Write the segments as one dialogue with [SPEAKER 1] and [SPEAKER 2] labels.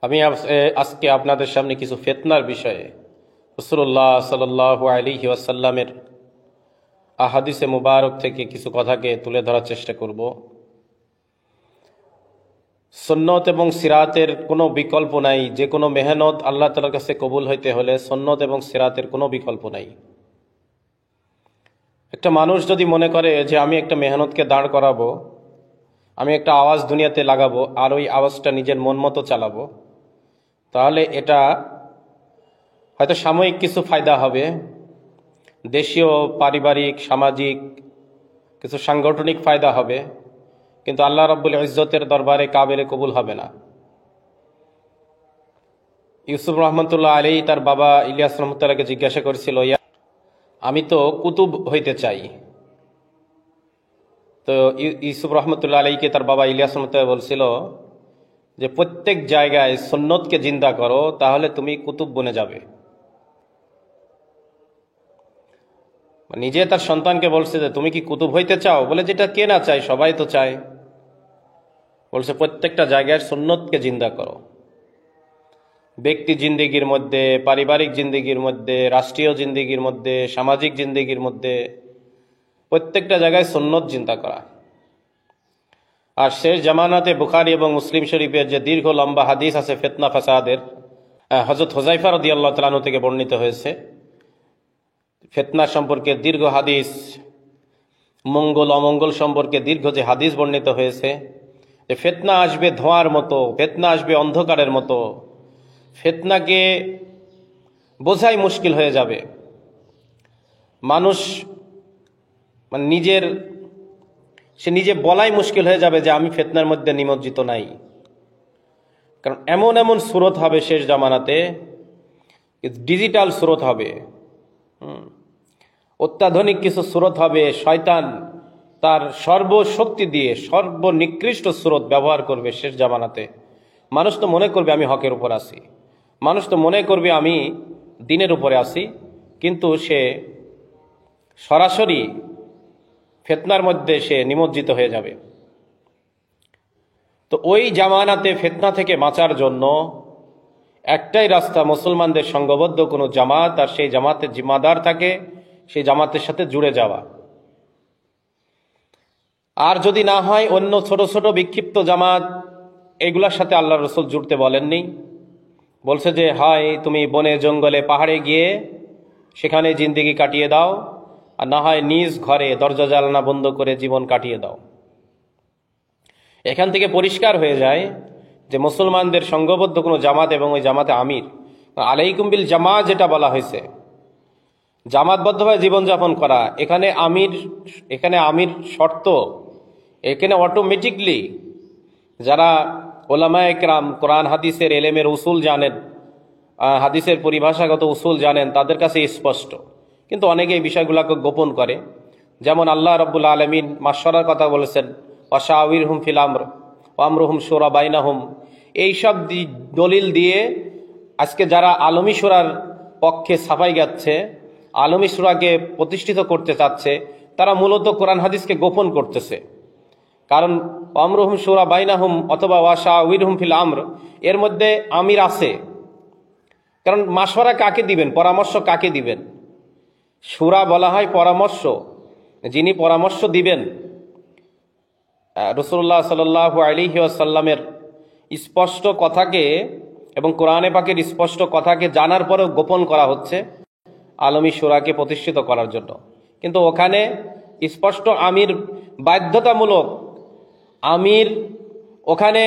[SPEAKER 1] আমি আজকে আপনাদের সামনে কিছু ফিতনার বিষয়ে রাসূলুল্লাহ সাল্লাল্লাহু আলাইহি ওয়াসাল্লামের আহাদিসে মুবারক থেকে কিছু কথাকে তুলে ধরার চেষ্টা করব। সুন্নত এবং সিরাতের কোনো বিকল্প নাই। যে কোনো মেহনত আল্লাহ তাআলার কাছে কবুল হইতে হলে সুন্নত এবং সিরাতের কোনো বিকল্প নাই। একটা মানুষ যদি মনে করে যে আমি একটা মেহনতকে দাঁড় করাবো, আমি একটা আওয়াজ দুনিয়াতে লাগাবো আর ওই আওয়াজটা নিজের মন মতো চালাবো, তাহলে এটা হয়তো সাময়িক কিছু ফায়দা হবে, দেশীয় পারিবারিক সামাজিক কিছু সাংগঠনিক ফায়দা হবে, কিন্তু আল্লাহ রাব্বুল ইজ্জতের দরবারে কাবেলে কবুল হবে না। ইউসুফ রহমতুল্লাহ আলাইহি তার বাবা ইলিয়াস রহমতুল্লাহকে জিজ্ঞাসা করেছিল, আমি তো কুতুব হইতে চাই। তো ইউসুফ রহমতুল্লাহ আলাইহিকে তার বাবা ইলিয়াস রহমতুল্লাহ বলছিল যে প্রত্যেক জায়গায় সুন্নতকে জিন্দা করো, তাহলে তুমি কুতুব বনে যাবে। নিজে তার সন্তানকে বলছে যে তুমি কি কুতুব হইতে চাও? বলে যেটা কে না চায়, সবাই তো চায়। বলছে প্রত্যেকটা জায়গায় সুন্নতকে জিন্দা করো। ব্যক্তি জিন্দেগির মধ্যে, পারিবারিক জিন্দেগির মধ্যে, রাষ্ট্রীয় জিন্দেগির মধ্যে, সামাজিক জিন্দেগির মধ্যে প্রত্যেকটা জায়গায় সুন্নত জিন্দা করা। আর শেষ জামানাতে বুখারী এবং মুসলিম শরীফের যে দীর্ঘ লম্বা হাদিস আছে ফিতনা ফাসাদের, হযরত হুযায়ফা রাদিয়াল্লাহু তাআলা আনহু থেকে বর্ণিত হয়েছে। ফিতনা সম্পর্কে দীর্ঘ হাদিস, মঙ্গল অমঙ্গল সম্পর্কে দীর্ঘ যে হাদিস বর্ণিত হয়েছে, যে ফিতনা আসবে ধোঁয়ার মতো, ফিতনা আসবে অন্ধকারের মতো, ফিতনাকে বোঝাই মুশকিল হয়ে যাবে। মানুষ সে নিজে বলাই মুশকিল হয়ে যাবে যে আমি ফিতনার মধ্যে নিমজ্জিত নাই। কারণ এমন এমন সুরত হবে শেষ জামানাতে, ডিজিটাল সুরত হবে, অত্যাধুনিক কিছু সুরত হবে। শয়তান তার সর্বশক্তি দিয়ে সর্বনিকৃষ্ট সুরত ব্যবহার করবে শেষ জামানাতে। মানুষ তো মনে করবে আমি হকের উপর আছি, মানুষ তো মনে করবে আমি দিনের উপরে আছি, কিন্তু সে সরাসরি ফিতনার মধ্যে সে নিমজ্জিত হয়ে যাবে। তো ওই জামানাতে ফিতনা থেকে বাঁচার জন্য একটাই রাস্তা, মুসলমানদের সংঘবদ্ধ কোনো জামাত আর সেই জামাতের জিম্মাদার থাকে, সেই জামাতের সাথে জুড়ে যাওয়া। আর যদি না হয় অন্য ছোট ছোট বিক্ষিপ্ত জামাত, এগুলোর সাথে আল্লাহ রাসূল জুড়তে বলেননি। বলছে যে হয় তুমি বনে জঙ্গলে পাহাড়ে গিয়ে সেখানে জিন্দেগি কাটিয়ে দাও, আর না হয় নিজ ঘরে দরজা জানালা বন্ধ করে জীবন কাটিয়ে দাও। এখান থেকে পরিষ্কার হয়ে যায় যে মুসলমানদের সংঘবদ্ধ কোনো জামাত এবং ওই জামাতে আমির, আলাইকুম বিল জামাত যেটা বলা হয়েছে, জামাতবদ্ধভাবে জীবনযাপন করা, এখানে আমির শর্ত। এখানে অটোমেটিকলি যারা ওলামায়ে কেরাম কোরআন হাদিসের এলেমের উসুল জানেন, হাদিসের পরিভাষাগত উসুল জানেন, তাদের কাছে স্পষ্ট। কিন্তু অনেকে এই বিষয়গুলোকে গোপন করে। যেমন আল্লাহ রাব্বুল আলামিন মাশওয়ারার কথা বলেছেন, ওয়াশাওয়িরহুম ফিল আমর ওয়ামরুহুম শুরা বাইনাহুম। এইসব দলিল দিয়ে আজকে যারা আলমী সূরার পক্ষে সাফাই গাচ্ছে, আলমী সূরাকে প্রতিষ্ঠিত করতে চাচ্ছে, তারা মূলত কোরআন হাদিসকে গোপন করতেছে। কারণ ওয়ামরুহুম শুরা বাইনাহুম অথবা ওয়াশাওয়িরহুম ফিল আমর, এর মধ্যে আমির আছে। কারণ মাশওয়ারা কাকে দিবেন, পরামর্শ কাকে দিবেন? সূরা বলা হয় পরামর্শ, যিনি পরামর্শ দিবেন রাসূলুল্লাহ সাল্লাল্লাহু আলাইহি ওয়াসাল্লামের স্পষ্ট কথাকে এবং কোরআনে পাকের স্পষ্ট কথাকে জানার পরেও গোপন করা হচ্ছে আলমী সূরাকে প্রতিষ্ঠিত করার জন্য। কিন্তু ওখানে স্পষ্ট আমির বাধ্যতামূলক, আমির ওখানে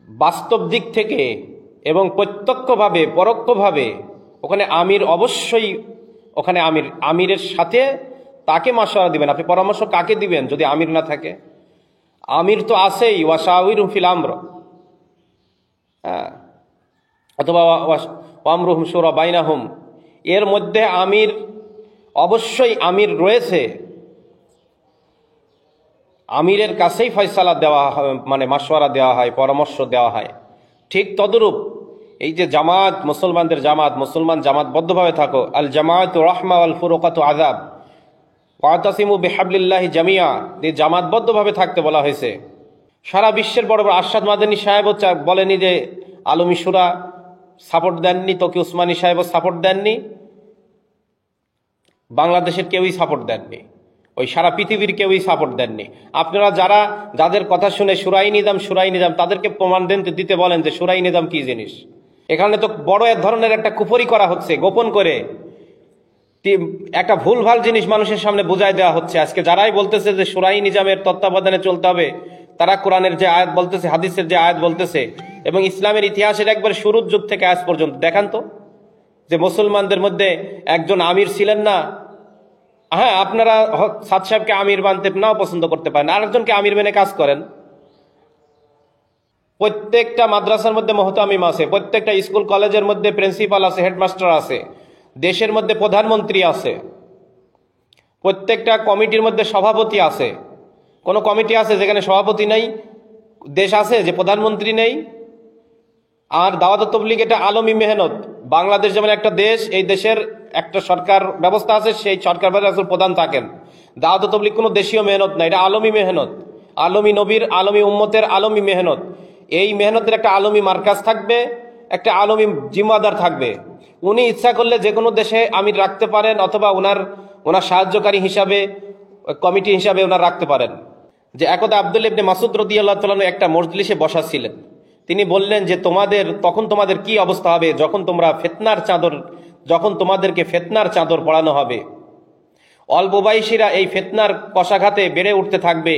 [SPEAKER 1] বাস্তব দিক থেকে এবং প্রত্যক্ষভাবে পরোক্ষভাবে ওখানে আমির অবশ্যই, ওখানে আমিরের সাথে তাকে মাশওয়ারা দিবেন। আপনি পরামর্শ কাকে দিবেন যদি আমির না থাকে? আমির তো আছেই, ওয়াশাওয়িরহুম ফিল আমর, অথবা ওয়ামরুহুম শুরা বাইনাহুম, এর মধ্যে আমির অবশ্যই আমির রয়েছে। আমিরের কাছেই ফয়সালা দেওয়া হয়, মানে মাশওয়ারা দেওয়া হয়, পরামর্শ দেওয়া হয়। ঠিক তদরূপ এই যে জামাত, মুসলমানদের জামাত, মুসলমান জামাতবদ্ধভাবে থাকো, আল জামাআতু রাহমা ওয়াল ফুরকাতু আযাব ওয়াতাসিমু বিহাবলিল্লাহি জামিয়া, এই জামাতবদ্ধভাবে থাকতে বলা হয়েছে। সারা বিশ্বের বড় বড় আরশাদ মাদানী সাহেবও বলেনি যে আলমী শুরা সাপোর্ট দেননি, তকি উসমানী সাহেবও সাপোর্ট দেননি, বাংলাদেশের কেউই সাপোর্ট দেননি, ওই সারা পৃথিবীর কেউই সাপোর্ট দেননি। আপনারা যাদের কথা শুনে সুরাই নিজাম তাদেরকে প্রমাণ দিতে বলেন যে সুরাই নিজাম কি জিনিস। এখানে তো বড় এক ধরনের একটা কুফরি করা হচ্ছে, গোপন করে একটা ভুলভাল জিনিস মানুষের সামনে বুঝাই দেওয়া হচ্ছে। আজকে যারাই বলতেছে যে সুরাই নিজামের তত্ত্বাবধানে চলতে হবে, তারা কোরআনের যে আয়াত বলতেছে, হাদিসের যে আয়াত বলতেছে, এবং ইসলামের ইতিহাসের একবার শুরুর যুগ থেকে আজ পর্যন্ত দেখান তো যে মুসলমানদের মধ্যে একজন আমির ছিলেন না। হ্যাঁ, আপনারা সাদ সাহেবকে আমির মানতে নাও পছন্দ করতে পারেন, আরেকজনকে আমির মেনে কাজ করেন। প্রত্যেকটা মাদ্রাসার মধ্যে মুহতামিম আছে, প্রত্যেকটা স্কুল কলেজের মধ্যে প্রিন্সিপাল আছে, হেডমাস্টার আছে, দেশের মধ্যে প্রধানমন্ত্রী আছে, প্রত্যেকটা কমিটির মধ্যে সভাপতি আছে। কোনো কমিটি আছে যেখানে সভাপতি নেই? দেশ আছে যে প্রধানমন্ত্রী নেই? আর দাওয়াত তাবলীগ এটা আলমী মেহনত। বাংলাদেশ যেমন একটা দেশ, এই দেশের একটা সরকার ব্যবস্থা আছে, সেই সরকার ব্যবস্থার প্রধান থাকেন। দাওয়াত তাবলীগ কোনো দেশীয় মেহনত না, এটা আলমী মেহনত, আলমী নবীর, আলমী উম্মতের আলমী মেহনত। এই মেহনতের একটা আলমী মার্কাজ থাকবে, একটা আলমী জিম্মাদার থাকবে। উনি ইচ্ছা করলে যে কোনো দেশে আমির রাখতে পারেন, অথবা ওনার সাহায্যকারী হিসাবে, কমিটি হিসাবে ওনার রাখতে পারেন। যে একদা আব্দুল্লাহ ইবনে মাসউদ রাদিয়াল্লাহু তাআলা একটা মজলিসে বসা ছিলেন, তিনি বললেন যে তোমাদের কি অবস্থা হবে যখন তোমাদেরকে ফিতনার চাদর পরানো হবে। অল্প বয়সীরা এই ফিতনার কশাঘাতে বেড়ে উঠতে থাকবে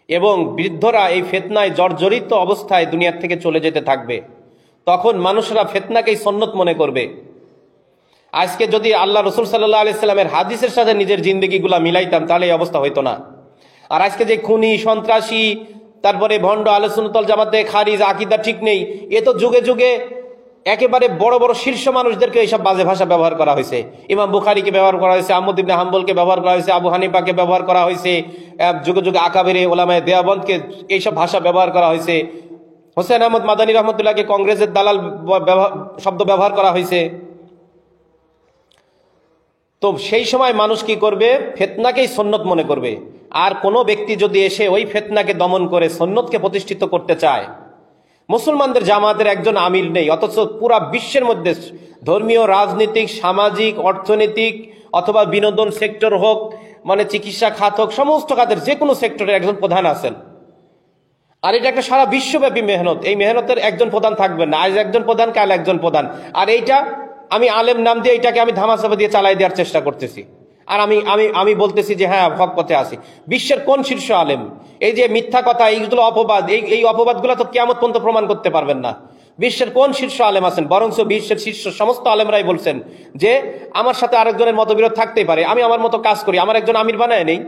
[SPEAKER 1] এবং বৃদ্ধরা এই ফিতনায় জর্জরিত অবস্থায় দুনিয়া থেকে চলে যেতে থাকবে। তখন মানুষরা ফিতনাকেই সুন্নত মনে করবে। আজকে যদি আল্লাহ রাসূল সাল্লাল্লাহু আলাইহি সাল্লামের হাদিসের সাথে নিজের জিন্দেগিগুলা মিলাইতাম, তাহলে এই অবস্থা হইতো না। আর আজকে যে খুনি, সন্ত্রাসী, তারপরে ভণ্ড, আহলে সুন্নাত ওয়াল জামাতে খারিজ, আকীদা ঠিক নেই, এ তো যুগে যুগে একেবারে বড় বড় শীর্ষ মানুষদেরকে এইসব বাজে ভাষা ব্যবহার করা হয়েছে। ইমাম বুখারীকে ব্যবহার করা হয়েছে, আহমদ ইবনে হাম্বলকে ব্যবহার করা হয়েছে, আবু হানিফাকে ব্যবহার করা হয়েছে, যুগে যুগে আকাবেরে ওলামায়ে দেওবন্দকে এইসব ভাষা ব্যবহার করা হয়েছে। হোসেন আহমদ মাদানী রহমতুল্লাহকে কংগ্রেসের দালাল শব্দ ব্যবহার করা হয়েছে। তো সেই সময় মানুষ কি করবে? ফিতনাকেই সুন্নত মনে করবে। আর কোনো ব্যক্তি যদি এসে ওই ফিতনাকে দমন করে সুন্নতকে প্রতিষ্ঠিত করতে চায়, মুসলমানদের জামাতের একজন আমির নেই, অথচ পুরা বিশ্বের মধ্যে ধর্মীয়, রাজনীতিক, সামাজিক, অর্থনৈতিক অথবা বিনোদন সেক্টর হোক, মানে চিকিৎসা খাত হোক, সমস্ত খাতের যে কোনো সেক্টরের একজন প্রধান আছেন। আর এটা একটা সারা বিশ্বব্যাপী মেহনত। এই মেহনতের একজন প্রধান থাকবেন না, আজ একজন প্রধান, কাল একজন প্রধান। আর এইটা আমি আলেম নাম দিয়ে এটাকে আমি ধামাচাপা দিয়ে চালাই দেওয়ার চেষ্টা করতেছি। আর আমি বলতেছি যে হ্যাঁ, হক পথে আছি। বিশ্বের কোন শীর্ষ আলেম এই যে মিথ্যা কথা, এইগুলো অপবাদ, এই অপবাদগুলো তো কিয়ামত পর্যন্ত প্রমাণ করতে পারবেন না। বিশ্বের কোন শীর্ষ আলেম আছেন? বরঞ্চ বিশ্বের শীর্ষ সমস্ত আলেমরাই বলছেন যে আমার সাথে আরেকজনের মতবিরোধ থাকতেই পারে, আমি আমার মতো কাজ করি, আমার একজন আমির বানায় নেই,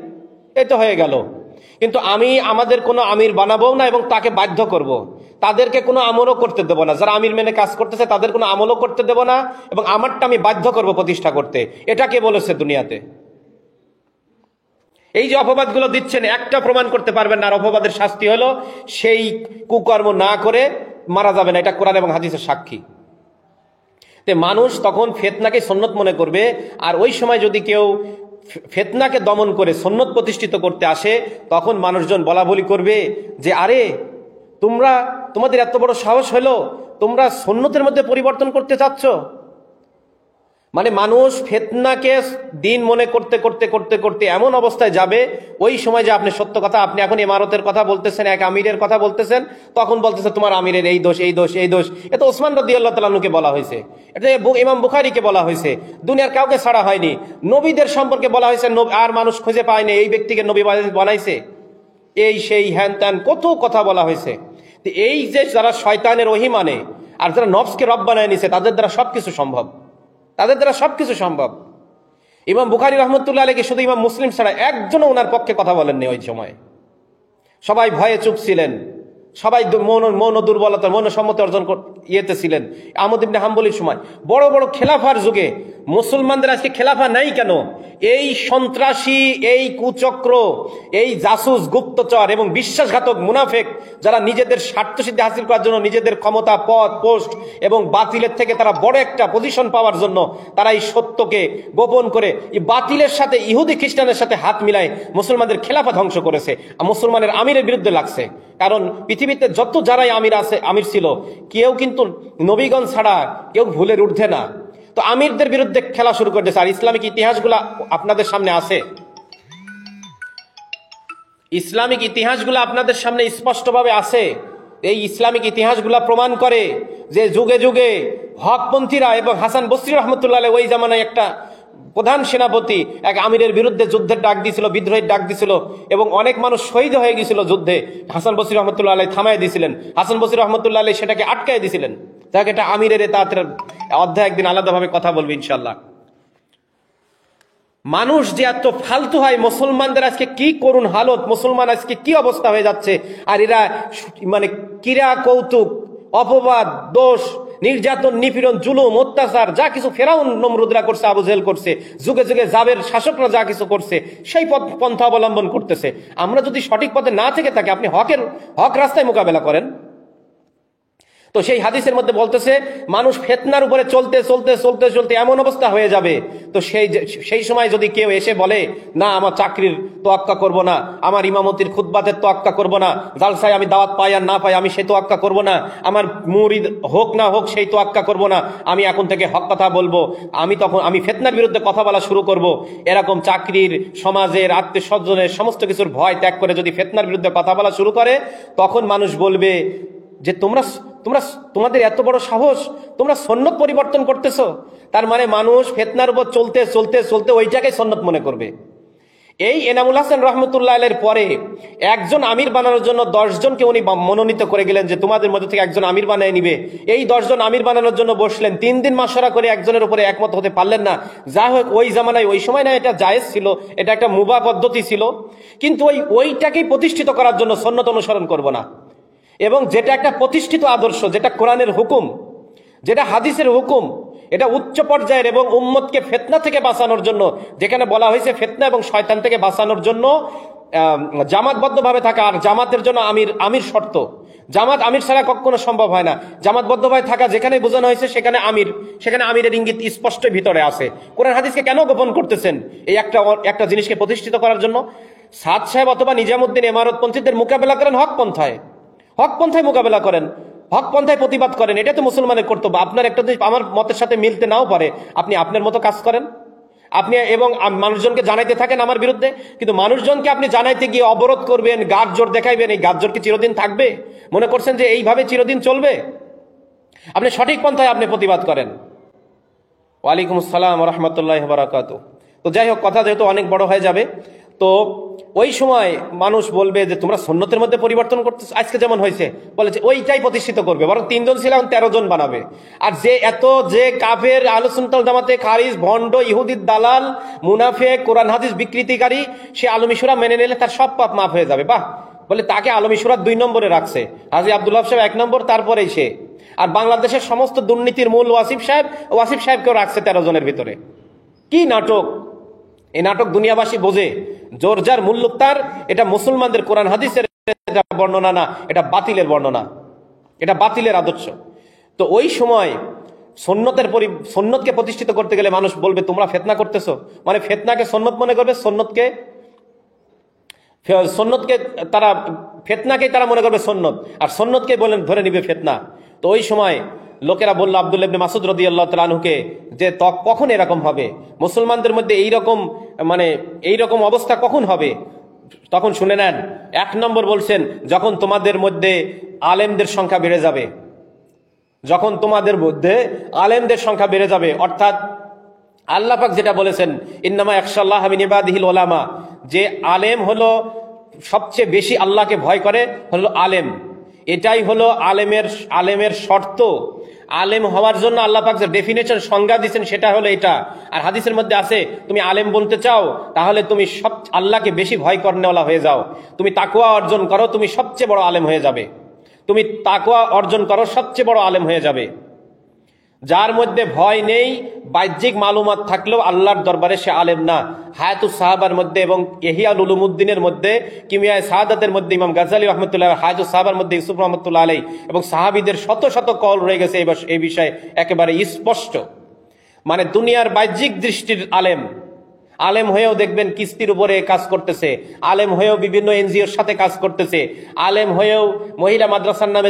[SPEAKER 1] এই তো হয়ে গেল। কিন্তু আমাদের কোনো আমির বানাবো না এবং তাকে বাধ্য করব। তাদেরকে কোনো আমলও করতে দেব না। যারা আমির মেনে কাজ করতেছে তাদের কোনো আমলও করতে দেব না, এবং আমারটা আমি বাধ্য করব প্রতিষ্ঠা করতে। এটা কে বলেছে দুনিয়াতে? এই যে অপবাদগুলো দিচ্ছেন, একটা প্রমাণ করতে পারবেন না। আর অপবাদের শাস্তি হলো সেই কুকর্ম না করে মারা যাবে না। এটা কোরআন এবং হাদিসের সাক্ষী। মানুষ তখন ফিতনাকে সুন্নত মনে করবে। আর ওই সময় যদি কেউ ফিতনাকে দমন করে সুন্নত প্রতিষ্ঠিত করতে আসে, তখন মানুষজন বলা বলি করবে যে আরে তোমাদের এত বড় সাহস হলো, তোমরা সুন্নতের মধ্যে পরিবর্তন করতে চাচ্ছ। মানে মানুষ ফিতনাকে দিন মনে করতে করতে করতে করতে এমন অবস্থায় যাবে, ওই সময় যে আপনি সত্য কথা, আপনি এখন ইমারতের কথা বলতেছেন, এক আমিরের কথা বলতেছেন, তখন বলতেছে তোমার আমিরের এই দোষ, এই দোষ, এই দোষ। এটা ওসমান রাদিয়াল্লাহু তাআলা আনহুকে বলা হয়েছে, এটা ইমাম বুখারীকে বলা হয়েছে, দুনিয়ার কাউকে ছাড়া হয়নি। নবীদের সম্পর্কে বলা হয়েছে, আর মানুষ খুঁজে পায়নি এই ব্যক্তিকে নবী বানাইছে, এই সেই হ্যান ত্যান কত কথা বলা হয়েছে। এই যে যারা শয়তানের ওহী মানে আর যারা নফসকে রব বানায় নিছে, তাদের দ্বারা সবকিছু সম্ভব, তাদের দ্বারা সবকিছু সম্ভব। ইমাম বুখারী রাহমাতুল্লাহ আলাইহি শুধু ইমাম মুসলিম ছাড়া একজনও ওনার পক্ষে কথা বলেননি ওই সময়। সবাই ভয়ে চুপ ছিলেন, সবাই মৌন দুর্বলতা, মৌন সম্মতি অর্জন ইয়েতে ছিলেন আহমদ ইবনে হাম্বলির সময়। বড় বড় খেলাফার যুগে মুসলমানদের আজকে খেলাফা নাই কেন? এই সন্ত্রাসী, এই কুচক্র, এই জাসুস, গুপ্তচর এবং বিশ্বাসঘাতক মুনাফেক যারা নিজেদের স্বার্থসিদ্ধি হাসিল করার জন্য, নিজেদের ক্ষমতা, পদ, পোস্ট এবং বাতিলের থেকে তারা বড় একটা পজিশন পাওয়ার জন্য তারা এই সত্যকে গোপন করে এই বাতিলের সাথে, ইহুদি খ্রিস্টানের সাথে হাত মিলায় মুসলমানদের খেলাফা ধ্বংস করেছে। মুসলমানের আমিরের বিরুদ্ধে লাগছে। কারণ পৃথিবীতে যত যারাই আমির ছিল, কেউ কিন্তু নবীগঞ্জ ছাড়া কেউ ভুলের ঊর্ধ্বে না। তো আমিরদের বিরুদ্ধে খেলা শুরু করে দিয়েছে। আর ইসলামিক ইতিহাসগুলা আপনাদের সামনে আছে, ইসলামিক ইতিহাসগুলো আপনাদের সামনে স্পষ্টভাবে আছে। এই ইসলামিক ইতিহাসগুলা প্রমাণ করে যে যুগে যুগে হকপন্থীরা এবং হাসান বসরি রহমতুল্লাহ আলাইহি ওই জামানায় একটা প্রধান সেনাপতি এক আমিরের বিরুদ্ধে যুদ্ধের ডাক দিয়েছিল, বিদ্রোহের ডাক দিয়েছিল এবং অনেক মানুষ শহীদ হয়ে গিয়েছিল যুদ্ধে। হাসান বসরি রহমতুল্লাহ আলাইহি থামায় দিয়েছিলেন, হাসান বসরি রহমতুল্লাহ আলাইহি সেটাকে আটকায় দিয়েছিলেন। যাক, এটা আমিরের তার অধ্যায় একদিন আলাদাভাবে কথা বলবো ইনশাল্লাহ। মানুষ যে এত ফালতু হয়, মুসলমানদের আজকে কি করুণ হালত, মুসলমান আজকে কি অবস্থা হয়ে যাচ্ছে। আর এরা মানে ক্রীড়া কৌতুক, অপবাদ, দোষ, নির্যাতন, নিপীড়ন, জুলুম, অত্যাচার যা কিছু ফেরাউন নমরুদরা করছে, আবু জেহেল করছে, যুগে যুগে জাবের শাসকরা যা কিছু করছে, সেই পন্থা অবলম্বন করতেছে। আমরা যদি সঠিক পথে না থেকে থাকি, আপনি হক রাস্তায় মোকাবেলা করেন। তো সেই হাদিসের মধ্যে বলতেছে মানুষ ফিতনার উপরে চলতে চলতে চলতে চলতে এমন অবস্থা হয়ে যাবে, তো সেই সময় যদি কেউ এসে বলে না আমার চাকরির তোয়াক্কা করব না, আমার ইমামতির খুতবাতের তোয়াক্কা করব না, জালসায় আমি দাওয়াত পাই আর না পাই আমি সেই তোয়াক্কা করব না, আমার মুরিদ হোক না হোক সেই তোয়াক্কা করব না, আমি এখন থেকে হক কথা বলবো, আমি ফিতনার বিরুদ্ধে কথা বলা শুরু করব। এরকম চাকরির, সমাজের, আত্মীয় স্বজনের সমস্ত কিছুর ভয় ত্যাগ করে যদি ফিতনার বিরুদ্ধে কথা বলা শুরু করে, তখন মানুষ বলবে যে তোমাদের এত বড় সাহস, তোমরা সুন্নত পরিবর্তন করতেছো। তার মানে মানুষ ফিতনার উপর চলতে চলতে চলতে ওইটাকে সুন্নত মনে করবে। এই এনামুল হাসান রহমতুল্লাহ আলাইহির পরে একজন আমির বানানোর জন্য 10 জনকে উনি মনোনীত করে গেলেন যে তোমাদের মধ্যে থেকে একজন আমির বানিয়ে নিবে। এই 10 জন আমির বানানোর জন্য বসলেন, 3 দিন মাশওয়ারা করে একজনের উপরে একমত হতে পারলেন না। যা হোক, ওই জামানায়, ওই সময় না এটা জায়েজ ছিল, এটা একটা মুবাহ পদ্ধতি ছিল, কিন্তু ওইটাকেই প্রতিষ্ঠিত করার জন্য সুন্নত অনুসরণ করব না, এবং যেটা একটা প্রতিষ্ঠিত আদর্শ, যেটা কোরআনের হুকুম, যেটা হাদিসের হুকুম, এটা উচ্চ পর্যায়ের এবং উম্মতকে ফিতনা থেকে বাঁচানোর জন্য, যেখানে বলা হয়েছে ফিতনা এবং শয়তান থেকে বাঁচানোর জন্য জামাতবদ্ধভাবে থাকা। আর জামাতের জন্য আমির শর্ত, জামাত আমির ছাড়া কখনো সম্ভব হয় না। জামাতবদ্ধভাবে থাকা যেখানে বোঝানো হয়েছে সেখানে আমিরের ইঙ্গিত স্পষ্ট ভিতরে আছে। কোরআন হাদিসকে কেন গোপন করতেছেন? এই একটা জিনিসকে প্রতিষ্ঠিত করার জন্য। সাদ সাহেব অথবা নিজামুদ্দিন ইমারতপন্থীদের মোকাবেলা করেন হক পন্থায় মোকাবেলা করেন, হক পন্থায় প্রতিবাদ করেন, এটা তো মুসলমানের কর্তব্য। আপনার একটা জিনিস আমার মতের সাথে মিলতে নাও পারে, আপনি আপনার মতো কাজ করেন, আপনি এবং মানুষজনকে জানাইতে থাকেন আমার বিরুদ্ধে, কিন্তু মানুষজনকে আপনি জানাইতে গিয়ে অবরোধ করবেন, গাঢ় জোর দেখাইবেন। এই গাঢ় জোর কি চিরদিন থাকবে? মনে করছেন যে এইভাবে চিরদিন চলবে? আপনি সঠিক পন্থায় আপনি প্রতিবাদ করেন। ওয়ালাইকুম আসসালাম ওয়া রাহমাতুল্লাহি ওয়া বারাকাতুহু। তো যাই হোক, কথা যেহেতু অনেক বড় হয়ে যাবে, তো ওই সময় মানুষ বলবে যে তোমরা সুন্নতের মধ্যে পরিবর্তন করতে, আজকে যেমন হয়েছে বলেছে ওইটাই প্রতিষ্ঠিত করবে, বরং 3 জন ছিল এখন 13 জন বানাবে। আর যে কাফের, আহলে সুন্নাত ওয়াল জামাতে খারিজ, ভণ্ড, ইহুদির দালাল, মুনাফিক, কোরআন হাদিস বিকৃতিকারী, সে আলমী সূরা মেনে নিলে তার সব পাপ মাফ হয়ে যাবে। বাহ, বলে তাকে আলমী সূরা 2 নম্বরে রাখছে, হাজী আব্দুল ওয়াহাব সাহেব 1 নম্বর, তারপরেই সে। আর বাংলাদেশের সমস্ত দুর্নীতির মূল ওয়াসিফ সাহেবকেও রাখছে 13 জনের ভিতরে। কি নাটক! এই নাটক দুনিয়াবাসী বোঝে। জোরজার মুল্লুক তার, এটা মুসলমানদের কোরআন হাদিসের বর্ণনা না, এটা বাতিলের বর্ণনা, এটা বাতিলের আদর্শ। তো ওই সময় সুন্নতকে প্রতিষ্ঠিত করতে গেলে মানুষ বলবে তোমরা ফিতনা করতেছো, মানে ফিতনাকে সুন্নত মনে করবে, ফিতনাকে তারা মনে করবে সুন্নত, আর সুন্নতকে ধরে নিবে ফিতনা। তো ওই সময় লোকেরা বলল আব্দুল্লাহ ইবনে মাসউদ রাদিয়াল্লাহু তাআলা আনহুকে যে কখন এরকম হবে, মুসলমানদের মধ্যে এইরকম অবস্থা কখন হবে? তখন শুনে নেন, 1 নম্বর বলছেন যখন তোমাদের মধ্যে আলেমদের সংখ্যা বেড়ে যাবে, যখন তোমাদের মধ্যে আলেমদের সংখ্যা বেড়ে যাবে। অর্থাৎ আল্লাহ পাক যেটা বলেছেন ইন্নামা ইয়াখশাল্লাহা মিন ইবাদিহিল উলামা, যে আলেম হলো সবচেয়ে বেশি আল্লাহকে ভয় করে হলো আলেম। এটাই হলো আলেমের শর্ত। আলেম হওয়ার জন্য আল্লাহ পাক যে ডেফিনেশন, সংজ্ঞা দিয়েছেন সেটা হলো এটা। আর হাদিসের মধ্যে আছে তুমি আলেম বলতে চাও তাহলে তুমি আল্লাহকে বেশি ভয় করনেওয়ালা হয়ে যাও, তুমি তাকওয়া অর্জন করো, তুমি সবচেয়ে বড় আলেম হয়ে যাবে। তুমি তাকওয়া অর্জন করো, সবচেয়ে বড় আলেম হয়ে যাবে। যার মধ্যে ভয় নেই, বাহ্যিক মালুমাত থাকলেও আল্লাহর দরবারে সে আলেম না। হায়াতুস সাহাবার মধ্যে এবং ইহয়া উলুমুদ্দিনের মধ্যে, কিমিয়ায়ে সাআদাতের মধ্যে ইমাম গাজ্জালী রাহমাতুল্লাহ, হায়াতুস সাহাবার মধ্যে ইউসুফ রাহমাতুল্লাহ আলাইহি এবং সাহাবীদের শত শত কল রয়ে গেছে এই বিষয়ে একেবারে স্পষ্ট। মানে দুনিয়ার বাহ্যিক দৃষ্টির আলেম, আলেম হয়েও দেখবেন কিস্তির উপরে কাজ করতেছে, আলেম হয়েও বিভিন্ন এনজিওর সাথে কাজ করতেছে, আলেম হয়েও মহিলা মাদ্রাসার নামে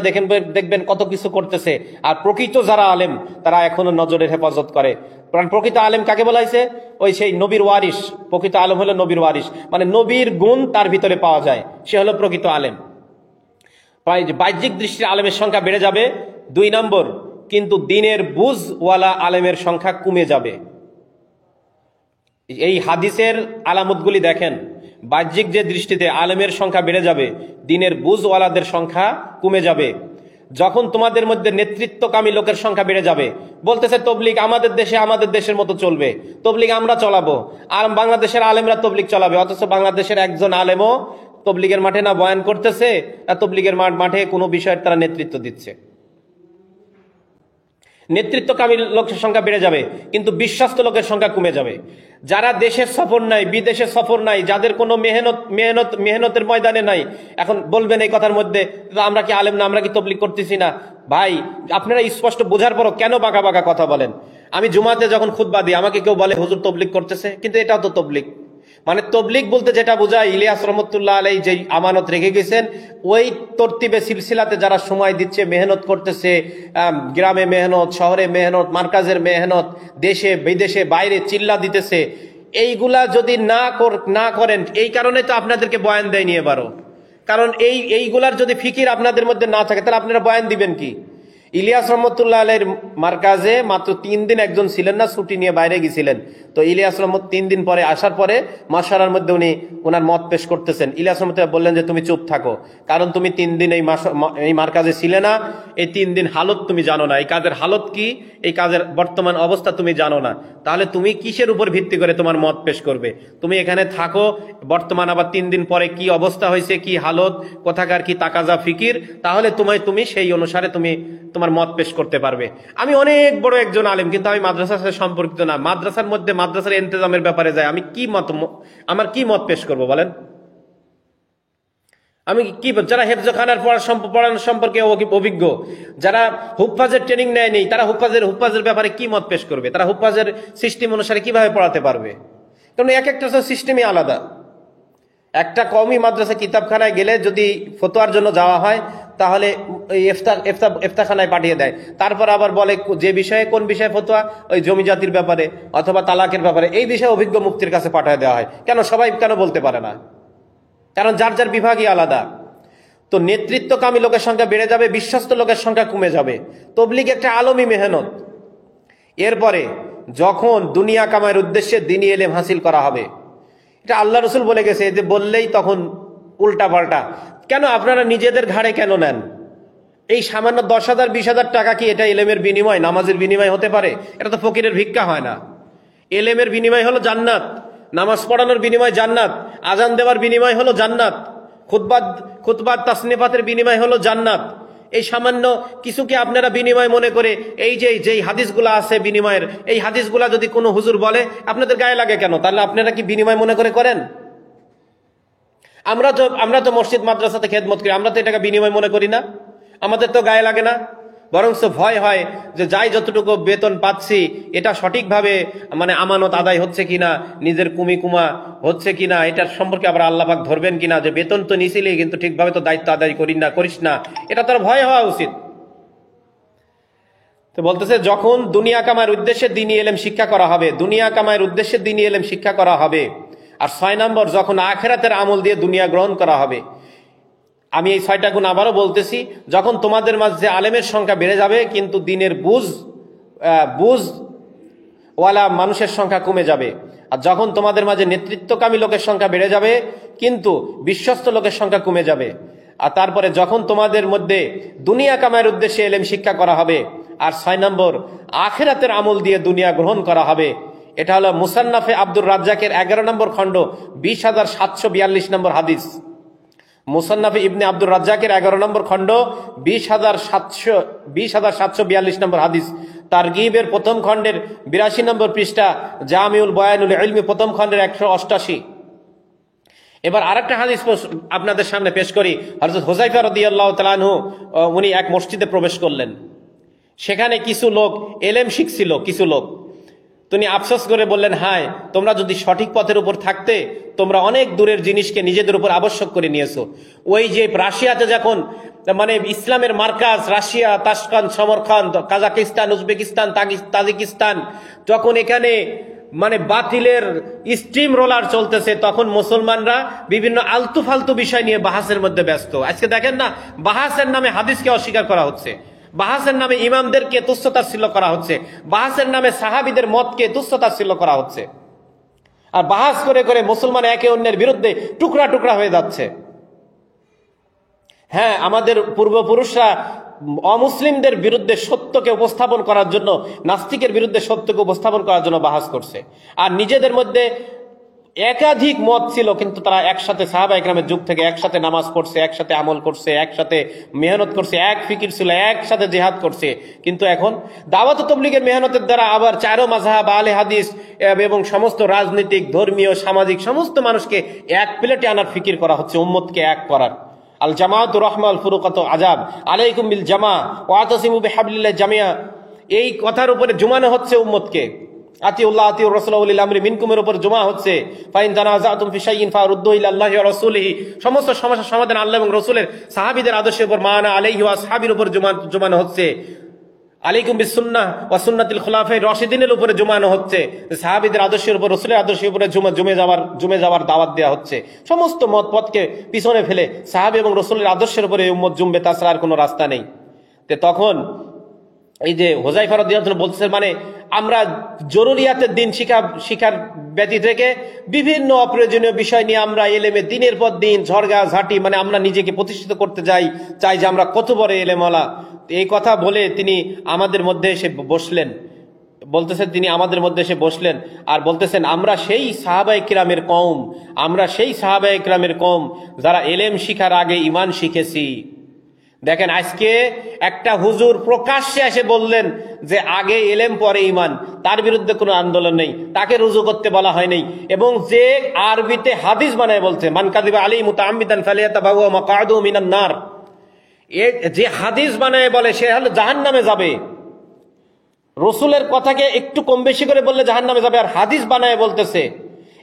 [SPEAKER 1] দেখবেন কত কিছু করতেছে। আর প্রকৃত যারা আলেম তারা এখনো নজরের হেফাজত করে। কারণ প্রকৃত আলেম কাকে বলা হয়েছে? ওই সেই নবীর ওয়ারিস। প্রকৃত আলেম হলো নবীর ওয়ারিস, মানে নবীর গুণ তার ভিতরে পাওয়া যায়, সে হলো প্রকৃত আলেম। বাহ্যিক দৃষ্টির আলেমের সংখ্যা বেড়ে যাবে। 2 নম্বর, কিন্তু দিনের বুঝওয়ালা আলেমের সংখ্যা কমে যাবে। এই হাদিসের আলামতগুলি দেখেন, বাহ্যিক যে দৃষ্টিতে আলেমের সংখ্যা বেড়ে যাবে, দিনের বুঝওয়ালাদের সংখ্যা কমে যাবে। যখন তোমাদের মধ্যে নেতৃত্বকামী লোকের সংখ্যা বেড়ে যাবে, বলতেছে তবলিগ আমাদের দেশের মতো চলবে, তবলিগ আমরা চলাবো, আর বাংলাদেশের আলেমরা তবলিগ চালাবে। অথচ বাংলাদেশের একজন আলেমও তবলিগের মাঠে না বয়ান করতেছে, আর তবলিগের মাঠে কোনো বিষয়ের তারা নেতৃত্ব দিচ্ছে। নেতৃত্বকামী লোকের সংখ্যা বেড়ে যাবে, কিন্তু বিশ্বস্ত লোকের সংখ্যা কমে যাবে। যারা দেশের সফর নাই, বিদেশের সফর নাই, যাদের কোনো মেহনতের ময়দানে নাই, এখন বলবেন এই কথার মধ্যে আমরা কি আলেম না, আমরা কি তবলিগ করতেছি না? ভাই, আপনারা স্পষ্ট বোঝার পরও কেন বাঁকা বাঁকা কথা বলেন? আমি জুমাতে যখন খুতবা দিই, আমাকে কেউ বলে হুজুর তবলিগ করতেছে, কিন্তু এটাও তো তবলিগ। মানে তবলিগ বলতে যেটা বোঝায়, ইলিয়াস রহমতুল্লাহ আলাইহি যে আমানত রেখে গেছেন, ওই তরতিবে সিলসিলাতে যারা সময় দিচ্ছে, মেহনত করতেছে, গ্রামে মেহনত, শহরে মেহনত, মার্কাজের মেহনত, দেশে বিদেশে বাইরে চিল্লা দিতেছে, এইগুলা যদি না করেন, এই কারণে তো আপনাদেরকে বয়ান দেয়নি এবারও। কারণ এইগুলার যদি ফিকির আপনাদের মধ্যে না থাকে, তাহলে আপনারা বয়ান দিবেন কি? ইলিয়াস রহমতুল্লাহ আলাইহির মার্কাজে মাত্র 3 দিন একজন ছিলেন না, ছুটি নিয়ে বাইরে গেছিলেন। তো ইলিয়াস রহমত 3 দিন পরে আসার পরে মাশারার মধ্যে উনি ওনার মত পেশ করতেছেন। ইলিয়াস রহমতুল্লাহ বললেন যে তুমি চুপ থাকো, কারণ তুমি 3 দিন এই মার্কাজে ছিলে না, এই 3 দিন হালত তুমি জানো না, এই কাজের হালত কি, এই কাজের বর্তমান অবস্থা তুমি জানো না, তাহলে তুমি কিসের উপর ভিত্তি করে তোমার মত পেশ করবে? তুমি এখানে থাকো, বর্তমান আবার 3 দিন পরে কি অবস্থা হয়েছে, কি হালত, কোথাকার কি তাকাজা ফিকির, তাহলে তুমি সেই অনুসারে তুমি তোমার মত পেশ করতে পারবে। আমি অনেক বড় একজন আলেম, কিন্তু আমি মাদ্রাসার সাথে সম্পর্কিত না, মাদ্রাসার মধ্যে মাদ্রাসার ইন্তেজামের ব্যাপারে যাই, আমি আমার কি মত পেশ করব বলেন? আমি কি, যারা হেফজখানার পড়ানো সম্পর্কে অভিজ্ঞ, যারা হুফাজের ট্রেনিং নেয়নি, তারা হুফাজের ব্যাপারে কি মত পেশ করবে? তারা হুফাজের সিস্টেম অনুসারে কিভাবে পড়াতে পারবে? কারণ একটা সিস্টেমই আলাদা। একটা কওমি মাদ্রাসা কিতাবখানায় গেলে যদি ফতোয়ার জন্য যাওয়া হয়, তাহলে ইফতাখানায় পাঠিয়ে দেয়, তারপর আবার বলে যে বিষয়ে, কোন বিষয়ে ফতোয়া, ওই জমি জাতির ব্যাপারে অথবা তালাকের ব্যাপারে, এই বিষয়ে অভিজ্ঞ মুফতির কাছে পাঠিয়ে দেওয়া হয়। কেন সবাই কেন বলতে পারে না? কারণ যার যার বিভাগই আলাদা। তো নেতৃত্বকামী লোকের সংখ্যা বেড়ে যাবে, বিশ্বস্ত লোকের সংখ্যা কমে যাবে। তবলিগ একটা আলমী মেহনত। এরপরে যখন দুনিয়া কামায়ের উদ্দেশ্যে দ্বীনি ইলম হাসিল করা হবে, এটা আল্লাহ রসুল বলে গেছে, যে বললেই তখন উল্টা পাল্টা। কেন আপনারা নিজেদের ঘাড়ে কেন নেন? এই সামান্য 10,000 20,000 টাকা কি এটা ইলমের বিনিময়, নামাজের বিনিময় হতে পারে? এটা তো ফকিরের ভিক্ষা হয় না। ইলমের বিনিময় হলো জান্নাত, নামাজ পড়ানোর বিনিময় জান্নাত, আজান দেওয়ার বিনিময় হলো জান্নাত, খুতবাত তাসনিফাতের বিনিময় হলো জান্নাত। এই সামান্য কিছুকে আপনারা বিনিময় মনে করে, এই যেই হাদিসগুলা আছে বিনিময়ের, এই হাদিসগুলা যদি কোনো হুজুর বলে আপনাদের গায়ে লাগে কেন? তাহলে আপনারা কি বিনিময় মনে করে করেন? আমরা তো মসজিদ মাদ্রাসাতে খেদমত করি, আমরা তো এটাকে বিনিময় মনে করি না, আমাদের তো গায়ে লাগে না। বরঞ্চ ভয় হয় যে যাই যতটুকু বেতন পাচ্ছি, এটা সঠিকভাবে মানে আমানত আদায় হচ্ছে কিনা, নিজের কুমিকুমা হচ্ছে কিনা, এটার সম্পর্কে আবার আল্লাহ পাক ধরবেন কিনা, যে বেতন তো নিছিলি কিন্তু ঠিকভাবে তো দায়িত্ব আদায় করিস না, এটা তার ভয় হওয়া উচিত। তো বলতেছে যখন দুনিয়া কামায়ের উদ্দেশ্যে দ্বীনি ইলম শিক্ষা করা হবে, দুনিয়া কামায়ের উদ্দেশ্যে দ্বীনি ইলম শিক্ষা করা হবে। আর 6 নম্বর, যখন আখিরাতের আমল দিয়ে দুনিয়া গ্রহণ করা হবে। আমি এই 6টা গুণ আবারও বলতেছি, যখন তোমাদের মাঝে আলেমের সংখ্যা বেড়ে যাবে, কিন্তু দ্বীনের বুঝওয়ালা মানুষের সংখ্যা কমে যাবে। আর যখন তোমাদের মাঝে নেতৃত্বকামী লোকের সংখ্যা বেড়ে যাবে, কিন্তু বিশ্বস্ত লোকের সংখ্যা কমে যাবে। আর তারপরে যখন তোমাদের মধ্যে দুনিয়া কামায়ের উদ্দেশ্যে ইলম শিক্ষা করা হবে। আর 6 নম্বর, আখিরাতের আমল দিয়ে দুনিয়া গ্রহণ করা হবে। এটা হলো মুসান্নাফে আব্দুর রাজ্জাকের 11 নম্বর খণ্ড 20,742 নম্বর হাদিস। মুসান্নাফে ইবনে আব্দুর রাজ্জাকের 11 নম্বর খণ্ড 20,742 নম্বর হাদিস, তারগিবের প্রথম খণ্ডের 82 নম্বর পৃষ্ঠা, জামিউল বয়ানুল ইলমি প্রথম খণ্ডের 188। এবার আরেকটা হাদিস আপনাদের সামনে পেশ করি। হযরত হুযায়ফা রাদিয়াল্লাহু তাআলা আনহু উনি এক মসজিদে প্রবেশ করলেন। সেখানে কিছু লোক এলেম শিখছিল, কিছু লোক। তিনি আফসোস করে বললেন, হায়, তোমরা যদি সঠিক পথের উপর থাকতে তোমরা অনেক দূরের জিনিসকে নিজেদের উপর আবশ্যক করে নিয়েছো। ওই যে রাশিয়াতে যখন মানে ইসলামের মার্কাজ, রাশিয়া, তাশকান, সমরখান, কাজাকিস্তান, উজবেকিস্তান, তাজিকিস্তান, যখন এখানে মানে বাতিলের স্টিম রোলার চলতেছে, তখন মুসলমানরা বিভিন্ন আলতু ফালতু বিষয় নিয়ে বাহাসের মধ্যে ব্যস্ত। আজকে দেখেন না, বাহাসের নামে হাদিসকে অস্বীকার করা হচ্ছে, বাহাসের নামে ইমামদেরকে তুচ্ছতাচ্ছিল্য করা হচ্ছে, বাহাসের নামে সাহাবীদের মতকে তুচ্ছতাচ্ছিল্য করা হচ্ছে। আর বাহাস করে করে মুসলমান একে অন্যের বিরুদ্ধে টুকরা টুকরা হয়ে যাচ্ছে। হ্যাঁ, আমাদের পূর্বপুরুষরা অমুসলিমদের বিরুদ্ধে সত্যকে উপস্থাপন করার জন্য, নাস্তিকের বিরুদ্ধে সত্যকে উপস্থাপন করার জন্য বাহাস করছে। আর নিজেদের মধ্যে একাধিক মত ছিল, কিন্তু তারা একসাথে সাহাবা ইকরামের যুগ থেকে একসাথে নামাজ পড়ছে, একসাথে আমল করছে, একসাথে মেহনত করছে, এক ফিকির ছিল, একসাথে জিহাদ করছে। কিন্তু এখন দাওয়াত ও তাবলীগের মেহনতের দ্বারা আবার চারো মাযহাব, আহলে হাদিস এবং সমস্ত রাজনৈতিক, ধর্মীয়, সামাজিক সমস্ত মানুষকে এক প্লেটে আনার ফিকির করা হচ্ছে, উম্মতকে এক করার। আল জামাআতু রাহমা আল ফুরুকাতু আযাব, আলাইকুম বিল জামা ওয়াতাসিমু বিহাবলিল্লাহ জামিয়া, এই কথার উপরে জুমানো হচ্ছে উম্মতকে। আতিউল্লাহ আতিউর রাসূল উলিল আমরি মিনকুমের উপর জমা হচ্ছে। ফাইন তানাযাতুম ফি শাইইন ফারুদ্দু ইলা আল্লাহি ওয়া রাসূলিহি, সমস্ত সমস্যার সমাধান আল্লাহ এবং রাসূলের সাহাবীদের আদর্শের উপর, মানা আলাইহি ওয়া আসহাবির উপর জমানো হচ্ছে। আলাইকুম বিসুন্নাহ ওয়া সুন্নাতিল খুলাফায়ে রাশিদিনের উপরে জমানো হচ্ছে। সাহাবীদের আদর্শের উপর, রাসূলের আদর্শের উপরে জমে যাওয়ার দাওয়াত দেওয়া হচ্ছে। সমস্ত মত পথকে পিছনে ফেলে সাহাবী এবং রাসূলের আদর্শের উপরে উম্মত জমবে, তাছাড়া আর কোনো রাস্তা নেই। তখন এই যে হুযায়ফা রাদিয়াল্লাহু আনহু বলতেছেন, মানে আমরা জরুরিয়াতের দিন শিখার ব্যতি থেকে বিভিন্ন অপ্রয়োজনীয় বিষয় নিয়ে আমরা এলেমে দিনের পর দিন ঝড়গা ঝাঁটি, মানে আমরা নিজেকে প্রতিষ্ঠিত করতে চাই যে আমরা কত বড় এলেমওয়ালা। এই কথা বলে তিনি আমাদের মধ্যে এসে বসলেন, বলতেছেন তিনি আমাদের মধ্যে এসে বসলেন আর বলতেছেন, আমরা সেই সাহাবায়ে কিরামের কওম, আমরা সেই সাহাবায়ে কিরামের কওম যারা এলেম শিখার আগে ঈমান শিখেছি। দেখেন, আজকে একটা হুজুর প্রকাশ্যে এসে বললেন যে আগে এলেম পরে ঈমান, তার বিরুদ্ধে কোনো আন্দোলন নেই, তাকে রুজু করতে বলা হয় নাই। এবং যে আরবিতে হাদিস বানায় বলছে, মান কাযিবা আলাইহি মুতাআম্মিদান ফালিয়াতাবাওয়া মাকআদুহু মিনান নার, যে হাদিস বানায় বলে সে হলো জাহান্নামে যাবে। রাসূলের কথাকে একটু কম বেশি করে বললে জাহান্নামে যাবে, আর হাদিস বানায় বলতেছে।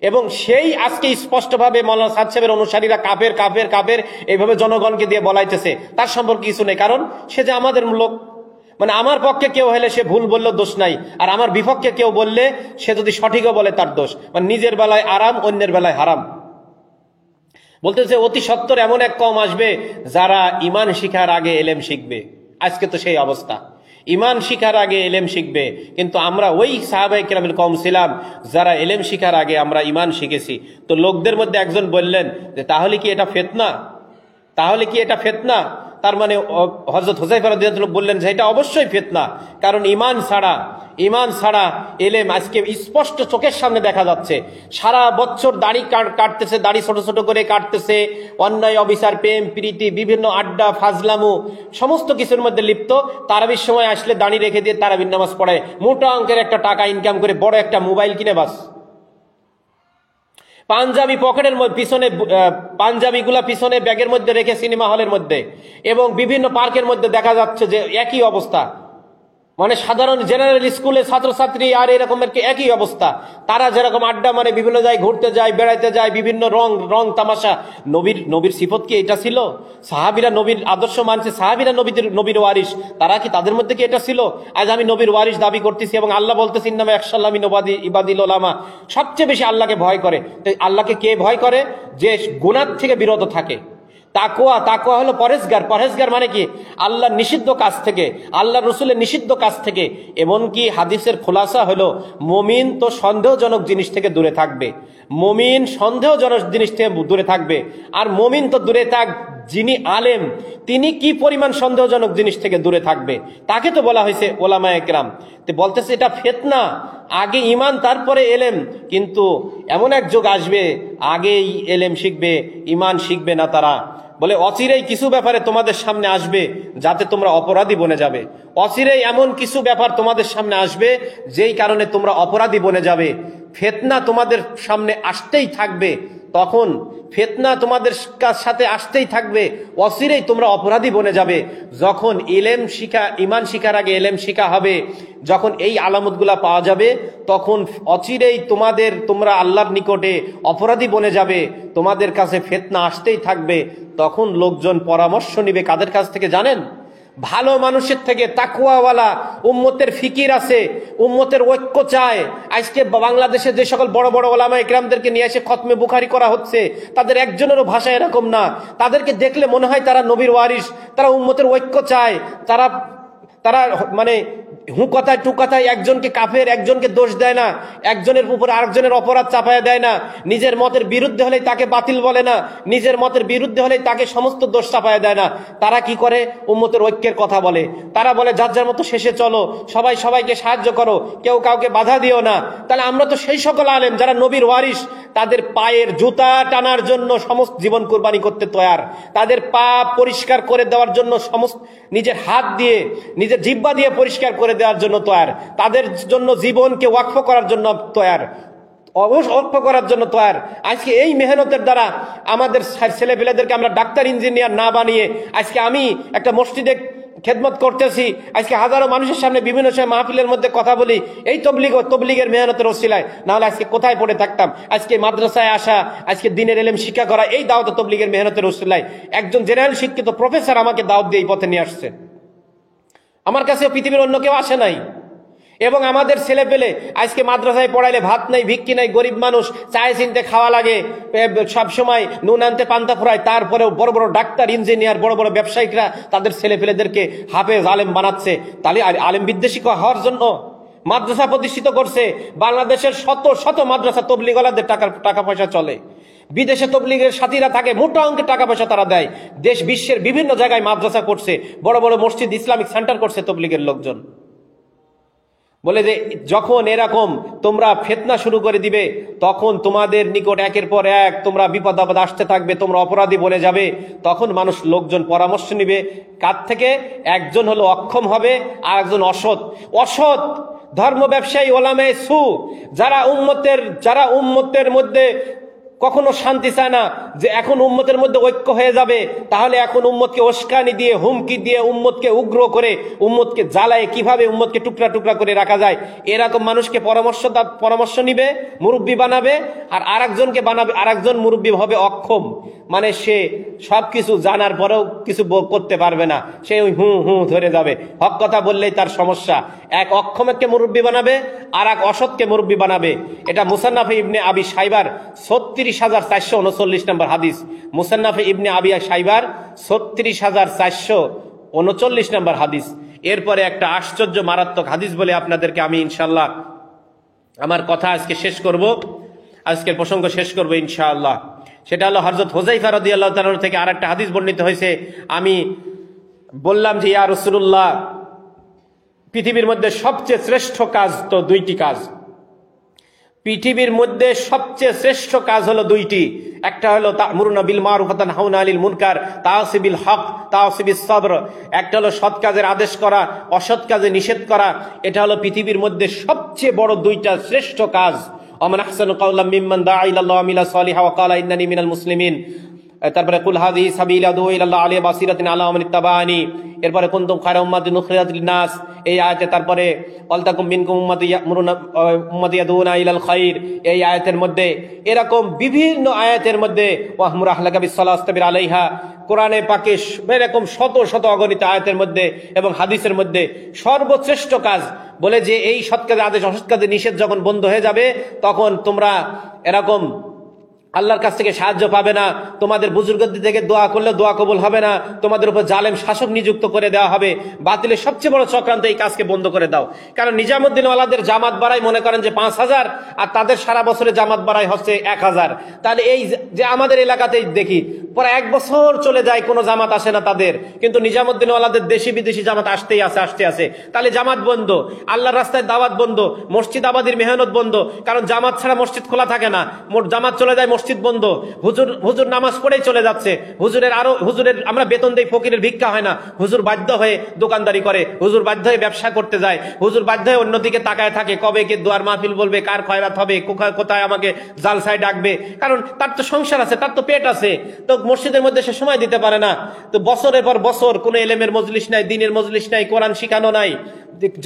[SPEAKER 1] এবং সেই আজকে স্পষ্টভাবে মাওলানা সাদ সাহেবের অনুসারীরা কাফের কাফের কাফের এইভাবে জনগণকে দিয়ে বলাইতেছে, তার সম্পর্কে কিছু নেই। কারণ সে যে আমাদের লোক, মানে আমার পক্ষে কেউ হলে সে ভুল বললেও দোষ নাই, আর আমার বিপক্ষে কেউ বললে সে যদি সঠিকও বলে তার দোষ। মানে নিজের বেলায় আরাম, অন্যের বেলায় হারাম। বলতেছে অতি সত্বর এমন এক কওম আসবে যারা ঈমান শিখার আগে এলেম শিখবে। আজকে তো সেই অবস্থা, ঈমান শিখার আগে এলেম শিখবে। কিন্তু আমরা ওই সাহাবায়ে কিরামের কওম ছিলাম যারা এলেম শিখার আগে আমরা ঈমান শিখেছি। তো লোকদের মধ্যে একজন বললেন যে তাহলে কি এটা ফিতনা, তাহলে কি এটা ফিতনা? তার মানে হযরত হুযায়ফা রাদিয়াল্লাহু আনহু বললেন যে এটা অবশ্যই ফিতনা, কারণ ঈমান ছাড়া এলেম আজকে স্পষ্ট চোখের সামনে দেখা যাচ্ছে। সারা বছর দাড়ি কাটতেছে, দাড়ি ছোট ছোট করে কাটতেছে, অন্যায় অবিচার, প্রেম প্রীতি, বিভিন্ন আড্ডা ফাজলামু সমস্ত কিছুর মধ্যে লিপ্ত। তারাবির সময় আসলে দাড়ি রেখে দিয়ে তারাবির নামাজ পড়ে, মোটা অঙ্কের একটা টাকা ইনকাম করে বড় একটা মোবাইল কিনে বাস। পাঞ্জাবি পকেটের পিছনে, পাঞ্জাবিগুলা পিছনে ব্যাগের মধ্যে রেখে সিনেমা হলের মধ্যে এবং বিভিন্ন পার্কের মধ্যে দেখা যাচ্ছে যে একই অবস্থা। মানে সাধারণ জেনারেল স্কুলে ছাত্রছাত্রী আর এরকম একই অবস্থা। তারা যেরকম আড্ডা মারে, বিভিন্ন জায়গায় ঘুরতে যায়, বেড়াইতে যায়, বিভিন্ন রং তামাশা। নবীর সিফত কি এটা ছিল? সাহাবীরা নবীর আদর্শ মানছে, সাহাবীরা নবীর ওয়ারিস, তারা কি, তাদের মধ্যে কি এটা ছিল? আজ আমি নবীর ওয়ারিস দাবি করতেছি এবং আল্লাহ বলতেছি ইন্নামা ইয়াখশাল্লাহ মিন ইবাদিল উলামা। সবচেয়ে বেশি আল্লাহকে ভয় করে। আল্লাহকে কে ভয় করে? যে গুনাহ থেকে বিরত থাকে। তাকওয়া হলো পরহেজগার মানে কি? আল্লাহর নিষিদ্ধ কাজ থেকে, আল্লাহ রসুলের নিষিদ্ধ কাজ থেকে। এমনকি হাদিসের খোলাসা হলো মুমিন তো সন্দেহজনক জিনিস থেকে দূরে থাকবে, মুমিন সন্দেহজনক জিনিস থেকে দূরে থাকবে। আর মুমিন তো দূরে থাক, যিনি আলেম তিনি কি পরিমাণ সন্দেহজনক জিনিস থেকে দূরে থাকবে, তাকে তো বলা হয়েছে ওলামায়ে কেরাম। তো বলতেছে এটা ফিতনা, আগে ঈমান তারপরে এলেম। কিন্তু এমন এক যুগ আসবে আগেই এলেম শিখবে, ঈমান শিখবে না তারা। বলে অচিরেই কিছু ব্যাপারে তোমাদের সামনে আসবে যাতে তোমরা অপরাধী বনে যাবে। অচিরেই এমন কিছু ব্যাপার তোমাদের সামনে আসবে যেই কারণে তোমরা অপরাধী বনে যাবে। ফিতনা তোমাদের সামনে আসতেই থাকবে, তখন ফিতনা তোমাদের সাথে আসতেই থাকবে, অচিরেই তোমরা অপরাধী বনে যাবে। যখন ঈমান শিখার আগে ইলম শিখা হবে, যখন এই আলামতগুলা পাওয়া যাবে, তখন অচিরেই তোমরা আল্লাহর নিকটে অপরাধী বনে যাবে, তোমাদের কাছে ফিতনা আসতেই থাকবে। তখন লোকজন পরামর্শ নিবে কাদের কাছ থেকে জানেন? ভালো মানুষের থেকে, তাকওয়াওয়ালা। উম্মতের ফিকির আছে, উম্মতের ঐক্য চায়। আজকে বাংলাদেশে যে সকল বড় বড় ওলামা ইকরামদেরকে নিয়ে এসে খতমে বুখারী করা হচ্ছে, তাদের একজনেরও ভাষা এরকম না। তাদেরকে দেখলে মনে হয় তারা নবীর ওয়ারিস, তারা উম্মতের ঐক্য চায়। তারা মানে হুঁকথায় টুকথায় একজনকে কাফের, একজনকে দোষ দেয় না, একজনের উপর আরেকজনের অপরাধ চাপায়া দেয় না। নিজের মতের বিরুদ্ধে হলেই তাকে বাতিল বলে না, নিজের মতের বিরুদ্ধে হলেই তাকে সমস্ত দোষ চাপায়া দেয় না। তারা কি করে? উম্মতের ঐক্যের কথা বলে। তারা বলে যার যার মতো শেষে চলো, সবাই সবাইকে সাহায্য করো, কেউ কাউকে বাধা দিও না। তাহলে আমরা তো সেই সকল আলেম যারা নবীর ওয়ারিস, তাদের পায়ের জুতা টানার জন্য সমস্ত জীবন কুরবানি করতে তৈয়ার, তাদের পা পরিষ্কার করে দেওয়ার জন্য সমস্ত নিজের হাত দিয়ে, নিজের জিহ্বা দিয়ে পরিষ্কার করে দেওয়ার জন্য তৈয়ার, তাদের জন্য জীবনকে ওয়াকফ করার জন্য তৈয়ার, ওয়াকফ করার জন্য তৈয়ার। আজকে এই মেহনতের দ্বারা আমাদের ছেলেপেলেদেরকে আমরা ডাক্তার ইঞ্জিনিয়ার না বানিয়ে, আজকে আমি একটা মসজিদে খেদমত করতেছি, আজকে হাজারো মানুষের সামনে বিভিন্ন সময় মাহফিলের মধ্যে কথা বলি, এই তবলিগের মেহনতের ওসিলায়। না হলে আজকে কোথায় পড়ে থাকতাম? আজকে মাদ্রাসায় আসা, আজকে দিনের ইলম শিক্ষা করা, এই দাওয়াত তবলিগের মেহনতের ওসিলায়। একজন জেনারেল শিক্ষিত প্রফেসর আমাকে দাওয়াত দিয়ে এই পথে নিয়ে আসছে। আমার কাছে পৃথিবীর অন্য কেউ আসে নাই। এবং আমাদের ছেলে পেলে আজকে মাদ্রাসায় পড়াইলে ভাত নাই, ভিক্ষি নাই, গরিব মানুষ, চায় চিনতে খাওয়া লাগে, সবসময় নুন আনতে পান্তা ফুরায়। তারপরেও বড় বড় ডাক্তার ইঞ্জিনিয়ার, বড় বড় ব্যবসায়িকরা তাদের ছেলে পেলেদেরকে হাফেজ আলেম বানাচ্ছে। তাহলে আলেম বিদ্বেষী হওয়ার জন্য মাদ্রাসা প্রতিষ্ঠিত করছে। বাংলাদেশের শত শত মাদ্রাসা তবলিগওয়ালাদের টাকা পয়সা চলে। বিদেশে তবলিগের সাথীরা থাকে, মোটা অঙ্কের টাকা পয়সা তারা দেয়। বিশ্বের বিভিন্ন জায়গায় মাদ্রাসা করছে, বড় বড় মসজিদ, ইসলামিক সেন্টার করছে তবলিগের লোকজন। বলে যে যখন এরকম তোমরা ফিতনা শুরু করে দিবে, তখন তোমাদের নিকট একের পর এক তোমরা বিপদ আপদ আসতে থাকবে, তোমরা অপরাধী বনে যাবে। তখন লোকজন পরামর্শ নিবে কার থেকে? একজন হলো অক্ষম হবে, আর একজন অসৎ ধর্ম ব্যবসায়ী ওলামায়ে সু, যারা উম্মতের মধ্যে কখনো শান্তি চায় না যে এখন উম্মতের মধ্যে ঐক্য হয়ে যাবে, তাহলে এখন উম্মতকে উস্কানি দিয়ে, হুমকি দিয়ে, উম্মতকে উগ্র করে, উম্মতকে জ্বালায় কিভাবে উম্মতকে টুকরা টুকরা করে রাখা যায়, এরকম মানুষকে পরামর্শ নিবে, মুরব্বী বানাবে। আর আরেকজনকে বানাবে, আরেকজন মুরব্বী হবে অক্ষম, মানে সে সবকিছু জানার পরেও কিছু করতে পারবে না, সে ওই হু ধরে যাবে, হক কথা বললেই তার সমস্যা। এক অক্ষমকে মুরব্বী বানাবে, আর এক অসৎকে মুরব্বী বানাবে। এটা মুসান্নাফে ইবনে আবি শাইবার 36,439 নম্বর হাদিস। মুসান্নাফে ইবনে আবি শাইবার 36,439 নম্বর হাদিস। এরপরে একটা আশ্চর্য মারাত্মক হাদিস বলে আপনাদেরকে আমি ইনশাআল্লাহ আমার কথা আজকে শেষ করব, আজকের প্রসঙ্গ শেষ করব ইনশাআল্লাহ। সেটা হলো হযরত হুযায়ফা রাদিয়াল্লাহু তাআলা থেকে আরেকটা হাদিস বর্ণিত হয়েছে। আমি বললাম যে ইয়া রাসূলুল্লাহ, পৃথিবীর মধ্যে সবচেয়ে শ্রেষ্ঠ কাজ তো দুইটি কাজ। পৃথিবীর মধ্যে সবচেয়ে শ্রেষ্ঠ কাজ হলো দুইটি। একটা হলো তা'মুরুনা বিল মারুফ ওয়া তানহাউনা আনিল মুনকার, তাওসিবিল হক, তাওসিবিস সবর। একটা হলো সৎ কাজের আদেশ করা, অসৎ কাজে নিষেধ করা। এটা হলো পৃথিবীর মধ্যে সবচেয়ে বড় দুইটা শ্রেষ্ঠ কাজ। ওমান আহসানু কাওলাম মিম্মান দাআ ইলাল্লাহি ওয়া আমিলা সালিহান ওয়া ক্বালা ইন্নানি মিনাল মুসলিমিন। তারপরে কুল হাযিহি সাবিলি আদউ ইলাল্লাহি আলা বাসিরাতিন আলা মান ইত্তাবানি। এরপরে কুনতুম খায়রা উম্মাতিন উখরিজাত লিন-নাস, এই আয়াতে। তারপরে ওয়ালতাকুম মিনকুম উম্মাতুন ইয়াদউনা ইলাল খায়র, এই আয়াতের মধ্যে। এরকম বিভিন্ন আয়াতের মধ্যে ওয়াহমুর আহলাকা বিস-সালাতি ওয়াসতাবির আলাইহা, কোরআনে পাকে এরকম শত শত অগণিত আয়াতের মধ্যে এবং হাদিসের মধ্যে সর্বশ্রেষ্ঠ কাজ বলে যে এই সৎ কাজে আদেশ, অসৎ কাজে নিষেধ যখন বন্ধ হয়ে যাবে, তখন তোমরা এরকম আল্লাহর কাছ থেকে সাহায্য পাবে না, তোমাদের বুজুর্গদের থেকে দোয়া করলে দোয়া কবুল হবে না, তোমাদের উপর জালেম শাসক নিযুক্ত করে দেওয়া হবে। বাতিলের সবচেয়ে বড় চক্রান্ত, এই কাজকে বন্ধ করে দাও। কারণ নিজামুদ্দিন ওয়ালাদের জামাত বাড়াই মনে করেন যে 5,000, আর তাদের সারা বছরে জামাত বাড়াই হচ্ছে 1,000। তাহলে এই যে আমাদের এলাকাতেই দেখি পরে 1 বছর চলে যায়, কোনো জামাত আসে না তাদের, কিন্তু নিজামুদ্দিন ওয়ালাদের দেশি বিদেশি জামাত আসতে আছে। তাহলে জামাত বন্ধ, আল্লাহর রাস্তায় দাওয়াত বন্ধ, মসজিদ আবাদির মেহনত বন্ধ। কারণ জামাত ছাড়া মসজিদ খোলা থাকে না, জামাত চলে যায় মসজিদ বন্ধ, হুজুর হুজুর নামাজ পড়েই চলে যাচ্ছে, হুজুরের আমরা বেতন দেই, ফকিরের ভিক্ষা হয় না, হুজুর বাধ্য হয়ে দোকানদারি করে, হুজুর বাধ্য হয়ে ব্যবসা করতে যায়, হুজুর বাধ্য হয়ে অন্যদিকে তাকায় থাকে কবে কে দুয়ার মাহফিল বলবে, কার খয়রাত হবে, কোথায় আমাকে জালসায় ডাকবে, কারণ তার তো সংসার আছে, তার তো পেট আছে, তো মসজিদের মধ্যে সে সময় দিতে পারে না। তো বছরের পর বছর কোনো এলেমের মজলিস নাই, দিনের মজলিস নাই, কোরআন শিখানো নাই।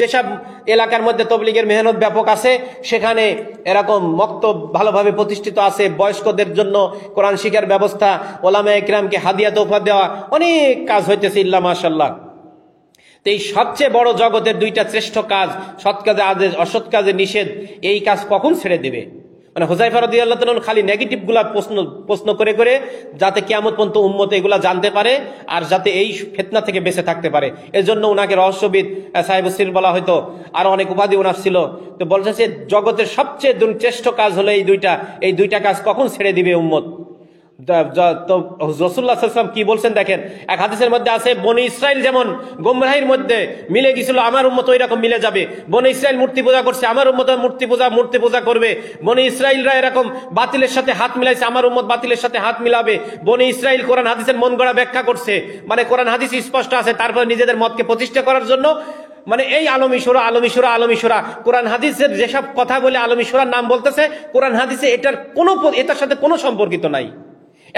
[SPEAKER 1] যেসব এলাকার মধ্যে তবলিগের মেহনত ব্যাপক আছে সেখানে এরকম মক্তব ভালোভাবে প্রতিষ্ঠিত আছে, বয়স্কদের জন্য কোরআন শিখার ব্যবস্থা, ওলামায়ে কিরামকে হাদিয়া তোফা দেওয়া, অনেক কাজ হইতেছে ইল্লা মাশাআল্লাহ। তো এই সবচেয়ে বড় জগতের দুইটা শ্রেষ্ঠ কাজ, সৎ কাজে আদেশ, অসৎ কাজে নিষেধ, এই কাজ কখন ছেড়ে দিবে? মানে হুযায়ফা রাদিয়াল্লাহু তাআলা খালি নেগেটিভ গুলা প্রশ্ন করে করে যাতে কিয়ামত পর্যন্ত উম্মত এগুলা জানতে পারে আর যাতে এই ফিতনা থেকে বেঁচে থাকতে পারে, এজন্য উনাকে রহস্যবিদ সাহেব সির বলা হয়তো, আর অনেক উপাধি ওনার ছিল। তো বলতেছে জগতের সবচেয়ে শ্রেষ্ঠ কাজ হলো এই দুইটা কাজ কখন ছেড়ে দিবে উম্মত। তো রাসূলুল্লাহ সাল্লাল্লাহু আলাইহি ওয়াসাল্লাম কি বলছেন দেখেন, এক হাদিসের মধ্যে আছে বনি ইসরাইল যেমন গোমরাহির মধ্যে মিলে গিয়েছিল, আমার উম্মত ওই রকম মিলে যাবে। বনি ইসরাইল মূর্তি পূজা করছে, আমার উম্মত মূর্তি পূজা করবে। বনি ইসরাইলরা এরকম বাতিলের সাথে হাত মিলাইছে, আমার উম্মত বাতিলের সাথে হাত মিলাবে। বনি ইসরাইল কোরআন হাদিসের মন গড়া ব্যাখ্যা করছে, মানে কোরআন হাদিস স্পষ্ট আছে, তারপর নিজেদের মতকে প্রতিষ্ঠা করার জন্য মানে এই আলমী সূরা কোরআন হাদিসের যেসব কথা বলে আলমী সূরার নাম বলতেছে, কোরআন হাদিসে এটার সাথে কোনো সম্পর্কিত নাই।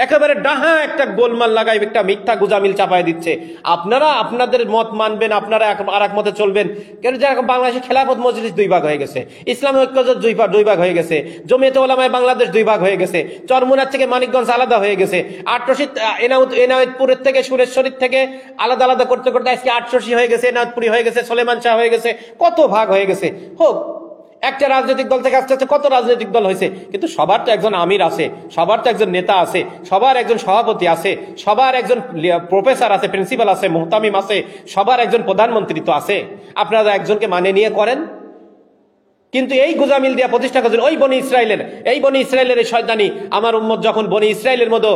[SPEAKER 1] একেবারে ডাহা একটা গোলমাল লাগাই একটা মিথ্যা গুজামিল চাপায় দিচ্ছে। আপনারা আপনাদের মত মানবেন, আপনারা আর এক মতে চলবেন। কেন যেরকম বাংলাদেশে খেলাফত মজলিস 2 ভাগ হয়ে গেছে, ইসলামী ঐক্যজোট 2 ভাগ হয়ে গেছে, জমিয়তে উলামায়ে বাংলাদেশ 2 ভাগ হয়ে গেছে, চরমুনার থেকে মানিকগঞ্জ আলাদা হয়ে গেছে, এনায়েতপুরের থেকে সুরেশ্বরীর থেকে আলাদা আলাদা করতে করতে আজকে আটশোশী হয়ে গেছে, এনায়েতপুরি হয়ে গেছে, সলেমান শাহ হয়ে গেছে, কত ভাগ হয়ে গেছে। হোক, একটা রাজনৈতিক দল থেকে আস্তে আস্তে কত রাজনৈতিক দল হয়েছে, কিন্তু সবার তো একজন আমির আছে, সবার তো একজন নেতা আছে, সবার একজন সভাপতি আছে, সবার একজন প্রফেসর আছে, প্রিন্সিপাল আছে, মুহতামিম আছে, সবার একজন প্রধানমন্ত্রী তো আছে। আপনারা একজনকে মানে নিয়ে করেন, কিন্তু এই গুজামিল দিয়া প্রতিষ্ঠা করেছেন ওই বনি ইসরায়েলের এই শয়তানি। আমার উম্মত যখন বনি ইসরায়েলের মতো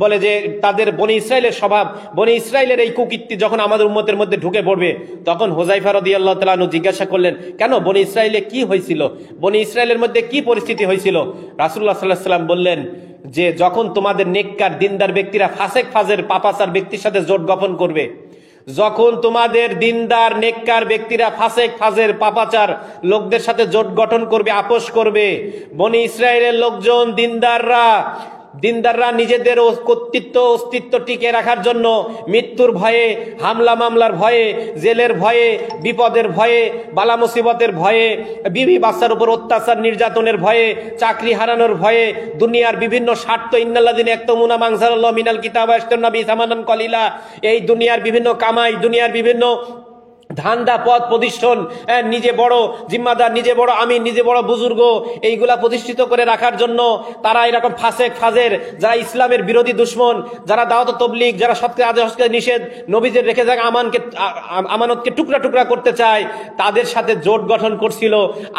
[SPEAKER 1] বলে যে তাদের বনি ইসরায়েলের স্বভাব, বনি ইসরায়েলের এই কুকীর্তি যখন আমাদের উম্মতের মধ্যে ঢুকে পড়বে, তখন হুযায়ফা রাদিয়াল্লাহু তাআলা আনহু জিজ্ঞাসা করলেন, কেন বনি ইসরায়েলে কি হয়েছিল, বনি ইসরায়েলের মধ্যে কি পরিস্থিতি হয়েছিল? রাসূলুল্লাহ সাল্লাল্লাহু আলাইহি ওয়াসাল্লাম বললেন যে যখন তোমাদের নেককার দিনদার ব্যক্তিরা ফাসেক ফাজের পাপাচার ব্যক্তির সাথে জোট গঠন করবে, যখন তোমাদের দিনদার নেককার ব্যক্তিরা ফাসেক ফাজের পাপাচার লোকদের সাথে জোট গঠন করবে, আপোষ করবে, বনি ইসরায়েলের লোকজন দিনদাররা নিজেদের অস্তিত্ব টিকে রাখার জন্য মৃত্যুর ভয়ে, হামলা মামলার ভয়ে, জেলের ভয়ে, বিপদের ভয়ে, বালা মুসিবতের ভয়ে, বিবি বাচ্চার উপর অত্যাচার নির্যাতনের ভয়ে, চাকরি হারানোর ভয়ে, দুনিয়ার বিভিন্ন স্বার্থ, ইন্নাল্লাযিনা ইয়াকতুমুনা মা আনজালাল্লাহু মিনাল কিতাবি ওয়া ইয়াশতারুনা বিহি সামানান কলিলা, এই দুনিয়ার বিভিন্ন কামাই, দুনিয়ার বিভিন্ন ধান্দা পদ প্রতিষ্ঠান, নিজে বড় জিম্মাদার, নিজে বড় আমির, নিজে বড় বুজুর্গ, এইগুলা প্রতিষ্ঠিত করে রাখার জন্য তারা এরকম ফাসেক ফাজের, যারা ইসলামের বিরোধী দুশ্মন, যারা দাওয়াত তবলিগ, যারা সৎকার আদেশ অসৎকার নিষেধ, নবীদের রেখে যাওয়া আমানতকে টুকরা টুকরা করতে চায়, তাদের সাথে জোট গঠন করছিল।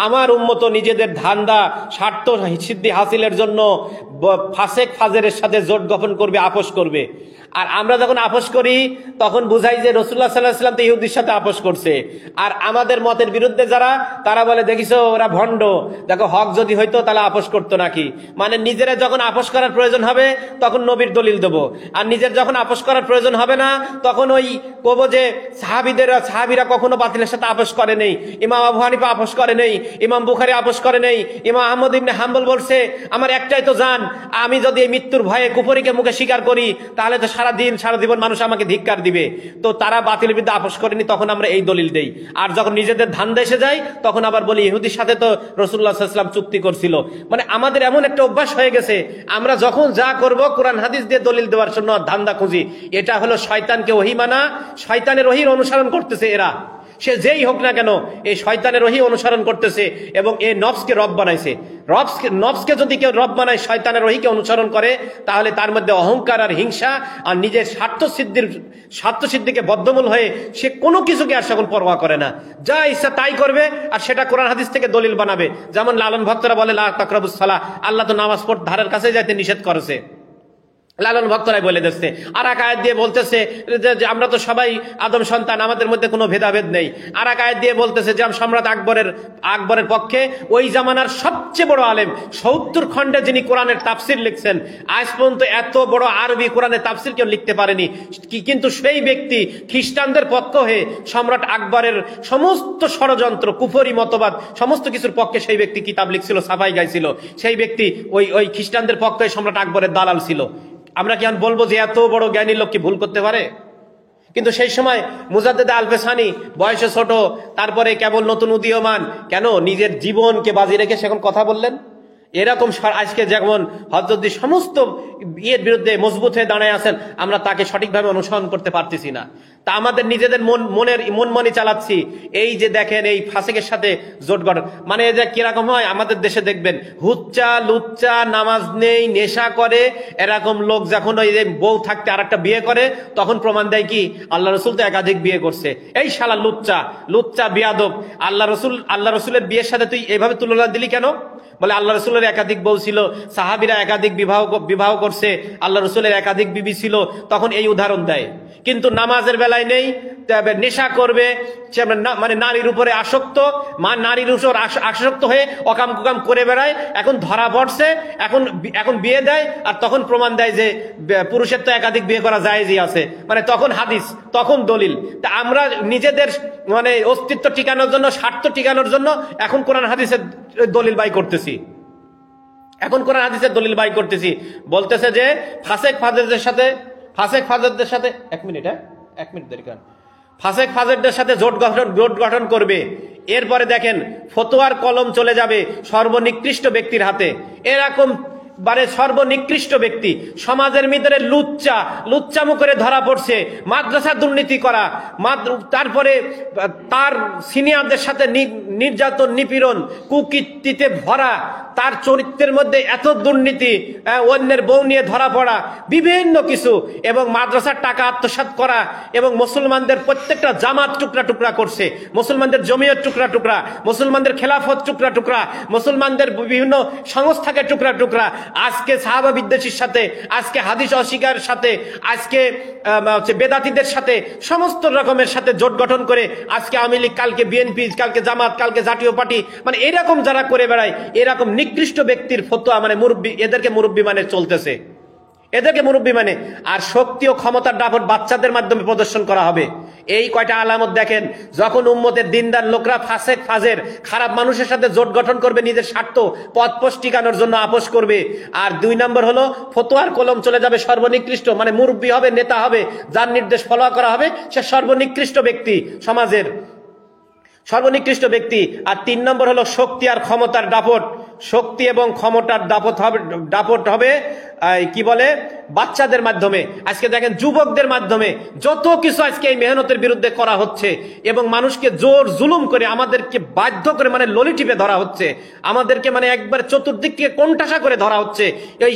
[SPEAKER 1] আমার উম্মত নিজেদের ধান্দা স্বার্থ সিদ্ধি হাসিলের জন্য ফাসেক ফাজের সাথে জোট গঠন করবে, আপোষ করবে। আর আমরা যখন আপোষ করি তখন বুঝাই যে রাসূলুল্লাহ সাল্লাল্লাহু আলাইহি ওয়াসাল্লাম তো ইহুদির সাথে আপোষ করছে। আর আমাদের মতের বিরুদ্ধে যারা, তারা বলে দেখিছো ওরা ভণ্ড, দেখো হক যদি হইতো তাহলে আপোষ করতো নাকি। মানে নিজেরা যখন আপোষ করার প্রয়োজন হবে তখন নবীর দলিল দেবো, আর নিজের যখন আপোষ করার প্রয়োজন হবে না তখন ওই কবো যে সাহাবীরা কখনো বাতিলের সাথে আপোষ করে নেই, ইমাম আবু হানিফা আপোষ করে নেই, ইমাম বুখারী আপোষ করে নেই, ইমাম আহমদ ইবনে হাম্বল বলছে আমার একটাই তো জান, আমি যদি এই মৃত্যুর ভয়ে কুফরিকে মুখে স্বীকার করি তাহলে তো সারা জীবন মানুষ আমাকে ধিক্কার দিবে। তো তারা বাতিলের বিরুদ্ধে আপোষ করেনি, তখন আমরা এই দলিল দেই। আর যখন নিজেদের ধান্দা এসে যায় তখন আবার বলি ইহুদির সাথে তো রাসূলুল্লাহ সাল্লাল্লাহু আলাইহি ওয়াসাল্লাম চুক্তি করছিল। মানে আমাদের এমন একটা অভ্যাস হয়ে গেছে, আমরা যখন যা করব কোরআন হাদিস দিয়ে দলিল দেওয়ার জন্য ধান্দা খুঁজি। এটা হলো শয়তানকে ওহী মানা, শয়তানের ওহীর অনুসরণ করতেছে এরা। সে যেই হোক না কেন এই শয়তানের ওহী অনুসরণ করতেছে এবং এ নফসকে রব বানাইছে। নফসকে যদি কেউ রব বানায়, শয়তানের ওহীকে অনুসরণ করে, তাহলে তার মধ্যে অহংকার আর হিংসা আর নিজের স্বার্থ সিদ্ধিকে বদ্ধমূল হয়ে সে কোনো কিছুকে আর সকল পরোয়া করে না, যা ইচ্ছা তাই করবে, আর সেটা কোরআন হাদিস থেকে দলিল বানাবে। যেমন লালন ভক্তরা বলে লা তাকরাবুস সালাহ, আল্লাহ তো নামাজ পড়তে ধারের কাছে যাইতে নিষেধ করেছে, লালন ভক্তরাই বলে দিচ্ছে। আর এক আয়াত দিয়ে বলতেছে যে আমরা তো সবাই আদম সন্তান, আমাদের মধ্যে কোনো ভেদাভেদ নেই। আর এক আয়াত দিয়ে বলতেছে যে সম্রাট আকবরের পক্ষে ওই জামানার সবচেয়ে বড় আলেম 70 খণ্ডে যিনি কোরআনের তাফসির লিখছেন, আজ পর্যন্ত এত বড় আরবি কোরআনের তাফসির কেউ লিখতে পারেনি। কিন্তু সেই ব্যক্তি খ্রিস্টানদের পক্ষ হয়ে সম্রাট আকবরের সমস্ত ষড়যন্ত্র, কুফরি মতবাদ, সমস্ত কিছুর পক্ষে সেই ব্যক্তি কিতাব লিখছিল, সাফাই গাইছিল। সেই ব্যক্তি ওই খ্রিস্টানদের পক্ষে সম্রাট আকবরের দালাল ছিল। আমরা কি বলবো যে এত বড় জ্ঞানী লোক কি ভুল করতে পারে? কিন্তু সেই সময় মুজাদ্দেদ আল-ফেসানি বয়সে ছোট, তারপরে কেবল নতুন উদীয়মান, কেন নিজের জীবনকে বাজি রেখে সে এখন কথা বললেন? এরকম আজকে যেমন হযরত সমস্ত ইয়ের বিরুদ্ধে মজবুত হয়ে দাঁড়ায় আছেন, আমরা তাকে সঠিকভাবে অনুসরণ করতে পারতেছি না। তা আমাদের নিজেদের মনমনি চালাচ্ছি। এই যে দেখেন এই ফাসেকের সাথে জোট গঠন, মানে যে কিরকম হয় আমাদের দেশে দেখবেন, হুচ্চা লুচ্চা, নামাজ নেই, নেশা করে, এরকম লোক যখন ওই যে বউ থাকতে আর একটা বিয়ে করে, তখন প্রমাণ দেয় কি আল্লাহ রসুল তো একাধিক বিয়ে করছে। এই শালা লুচ্চা বিয়াদব, আল্লাহ রসুলের বিয়ের সাথে তুই এইভাবে তুলনা দিলি কেন? বলে আল্লাহ রসুলের একাধিক বউ ছিল, সাহাবীরা একাধিক বিবাহ করছে, আল্লাহ রসুলের একাধিক বিবি ছিল, তখন এই উদাহরণ দেয়। কিন্তু নামাজের বেলায় নেই, নেশা করবে, মানে নারীর উপরে আসক্ত, নারীর উপর আসক্ত হয়ে অকাম কুকাম করে বেড়ায়, এখন ধরা পড়ছে, এখন বিয়ে দেয়, আর তখন প্রমাণ দেয় যে পুরুষের তো একাধিক বিয়ে করা জায়েজই আছে, মানে তখন হাদিস, তখন দলিল। তা আমরা নিজেদের মানে অস্তিত্ব টিকানোর জন্য, স্বার্থ টিকানোর জন্য এখন কোরআন হাদিসের দলিল বাই করতেছি। বলতেছে যে ফাসেক ফাজেরদের সাথে এক মিনিট দেরি করেন, ফাসেক ফাজেরদের সাথে জোট গঠন করবে। এরপরে দেখেন ফতোয়ার কলম চলে যাবে সর্বনিকৃষ্ট ব্যক্তির হাতে। এরকম মানে সর্বনিকৃষ্ট ব্যক্তি সমাজের ভিতরে লুচ্চামো করে ধরা পড়ছে, মাদ্রাসা দুর্নীতি করা, তারপরে তার সিনিয়রদের সাথে নির্যাতন, নিপীড়ন, কুকীর্তিতে ভরা, তার চরিত্রের মধ্যে এত দুর্নীতি, অন্যের বউ নিয়ে ধরা পড়া, বিভিন্ন কিছু, এবং মাদ্রাসার টাকা আত্মসাৎ করা, এবং মুসলমানদের প্রত্যেকটা জামাত টুকরা টুকরা করছে, মুসলমানদের জমিয়ত টুকরা টুকরা, মুসলমানদের খেলাফত টুকরা টুকরা, মুসলমানদের বিভিন্ন সংস্থাকে টুকরা টুকরা। আজকে সাহাবা বিদ্বেষীর সাথে, আজকে হাদিস অস্বীকারের সাথে, আজকে বেদাতীদের সাথে, সমস্ত রকমের সাথে জোট গঠন করে আজকে আওয়ামী লীগ, কালকে বিএনপি, কালকে জামাত, কালকে জাতীয় পার্টি, মানে এরকম যারা করে বেড়ায়, এরকম নিকৃষ্ট ব্যক্তির ফতোয়া মানে মুরব্বি, এদেরকে মুরব্বি মানে চলতেছে, এদেরকে মুরব্বি মানে। আর শক্তি ও ক্ষমতার দাপট বাচ্চাদের মাধ্যমে প্রদর্শন করা হবে। এই কয়টা আলামত দেখেন, যখন উম্মতের দিনদার লোকরা ফাসেক ফাজের খারাপ মানুষের সাথে জোট গঠন করবে, নিজের স্বার্থ পথ টিকানোর জন্য আপোষ করবে। আর 2 নম্বর হলো ফতোয়ার কলম চলে যাবে সর্বনিকৃষ্ট, মানে মুরব্বি হবে, নেতা হবে, যার নির্দেশ ফলো করা হবে, সে সর্বনিকৃষ্ট ব্যক্তি, সমাজের সর্বনিকৃষ্ট ব্যক্তি। আর 3 নম্বর হলো শক্তি আর ক্ষমতার দাপট। শক্তি এবং ক্ষমতার দাপট হবে কি বলে বাচ্চাদের মাধ্যমে। আজকে দেখেন যুবকদের মাধ্যমে যত কিছু আজকে এই মেহনতের বিরুদ্ধে করা হচ্ছে, এবং মানুষকে জোর জুলুম করে আমাদেরকে বাধ্য করে মানে ললি টিপে ধরা হচ্ছে, আমাদেরকে মানে একবার চতুর্দিক থেকে কোণঠাসা করে ধরা হচ্ছে।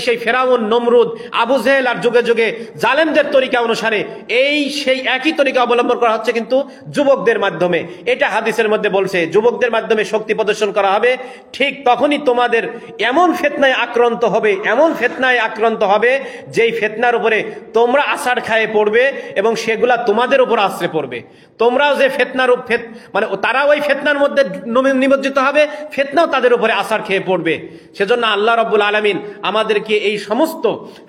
[SPEAKER 1] সেই ফেরাউন, নমরুদ, আবু জেহেল আর যুগে যুগে জালেমদের তরিকা অনুসারে সেই একই তরিকা অবলম্বন করা হচ্ছে, কিন্তু যুবকদের মাধ্যমে। এটা হাদিসের মধ্যে বলছে, যুবকদের মাধ্যমে শক্তি প্রদর্শন করা হবে। ঠিক তখনই তোমাদের এমন ফিতনায় আক্রান্ত হবে যেই ফিতনার উপরে তোমরা আছাড় খায়ে পড়বে, এবং সেগুলা তোমাদের উপর আশ্রে পড়বে। তোমরাও যে মানে তারাও ওই ফিতনার মধ্যে নিমজ্জিত হবে, ফিতনাও তাদের উপরে আছাড় খেয়ে পড়বে। সেজন্য আল্লাহ রাব্বুল আলামিন আমাদেরকে এই সমস্ত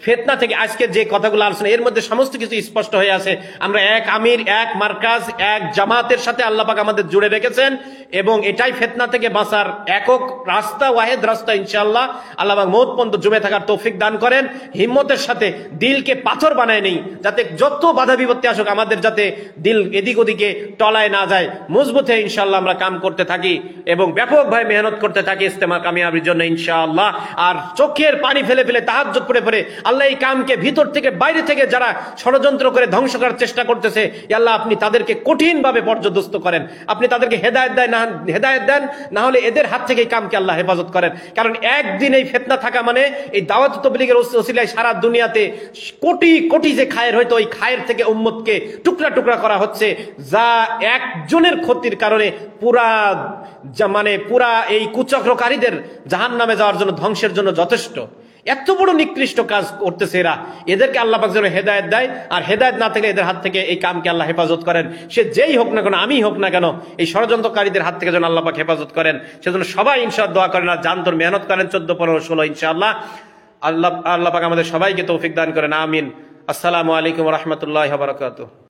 [SPEAKER 1] ফিতনা থেকে, আজকে যে কথাগুলো আলোচনা, এর মধ্যে সমস্ত কিছু স্পষ্ট হয়ে আছে। আমরা এক আমির, এক মার্কাজ, এক জামাতের সাথে আল্লাহ পাক আমাদের জুড়ে রেখেছেন, এবং এটাই ফিতনা থেকে বাঁচার একক রাস্তা, ওয়াহিদ রাস্তা। ইনশাআল্লাহ আল্লাহ পাক মওত পর্যন্ত জমে থাকার তৌফিক দান করেন। হিম্মতের সাথে দিলকে পাথর বানায় নেই, যাতে যত বাধা বিপত্তি আসুক আমাদের যাতে দিল এদিক ওদিকে টলায় না যায়। মজবুত হয়ে ইনশাআল্লাহ আমরা কাম করতে থাকি এবং ব্যাপকভাবে মেহনত করতে থাকি ইস্তেমা কামিয়াবির জন্য ইনশাআল্লাহ। আর চোখের পানি ফেলে ফেলে তাহাজ্জুদ পড়ে আল্লাহ এই কামকে ভিতর থেকে বাইরে থেকে যারা ষড়যন্ত্র করে ধ্বংস করার চেষ্টা করতেছে, আল্লাহ আপনি তাদেরকে কঠিনভাবে পর্যদস্ত করেন, আপনি তাদেরকে হেদায়েত দেন, না হলে এদের হাত থেকে এই কামকে আল্লাহ হেফাজত করেন। কারণ একদিন এই ফিতনা থাকা মানে এই দাওয়াত তাবলীগের ওসিলায় সারা দুনিয়াতে কোটি কোটি যে খায়ের, হয়তো ওই খায়ের থেকে উম্মতকে টুকরা টুকরা করা হচ্ছে, যা একজনের ক্ষতির কারণে পুরা এই কুচক্রকারীদের জাহান্নামে যাওয়ার জন্য, ধ্বংসের জন্য যথেষ্ট। এত বড় নিকৃষ্ট কাজ করতেছে এরা, এদেরকে আল্লাহ পাক যেন হেদায়েত দেয়, আর হেদায়েত না থাকলে এদের হাত থেকে এই কামকে আল্লাহ হেফাজত করেন। সে যেই হোক না কেন, আমি হোক না কেন, এই ষড়যন্ত্রকারীদের হাত থেকে যেন আল্লাহ পাক হেফাজত করেন। সেজন্য সবাই ইনশাআল্লাহ দোয়া করেন আর জানতর মেহনত করেন 14, 15, 16 ইনশাআল্লাহ। আল্লাহ পাক আমাদের সবাইকে তৌফিক দান করেন, আমিন। আসসালামু আলাইকুম ওয়া রাহমাতুল্লাহি ওয়া বারাকাতুহু।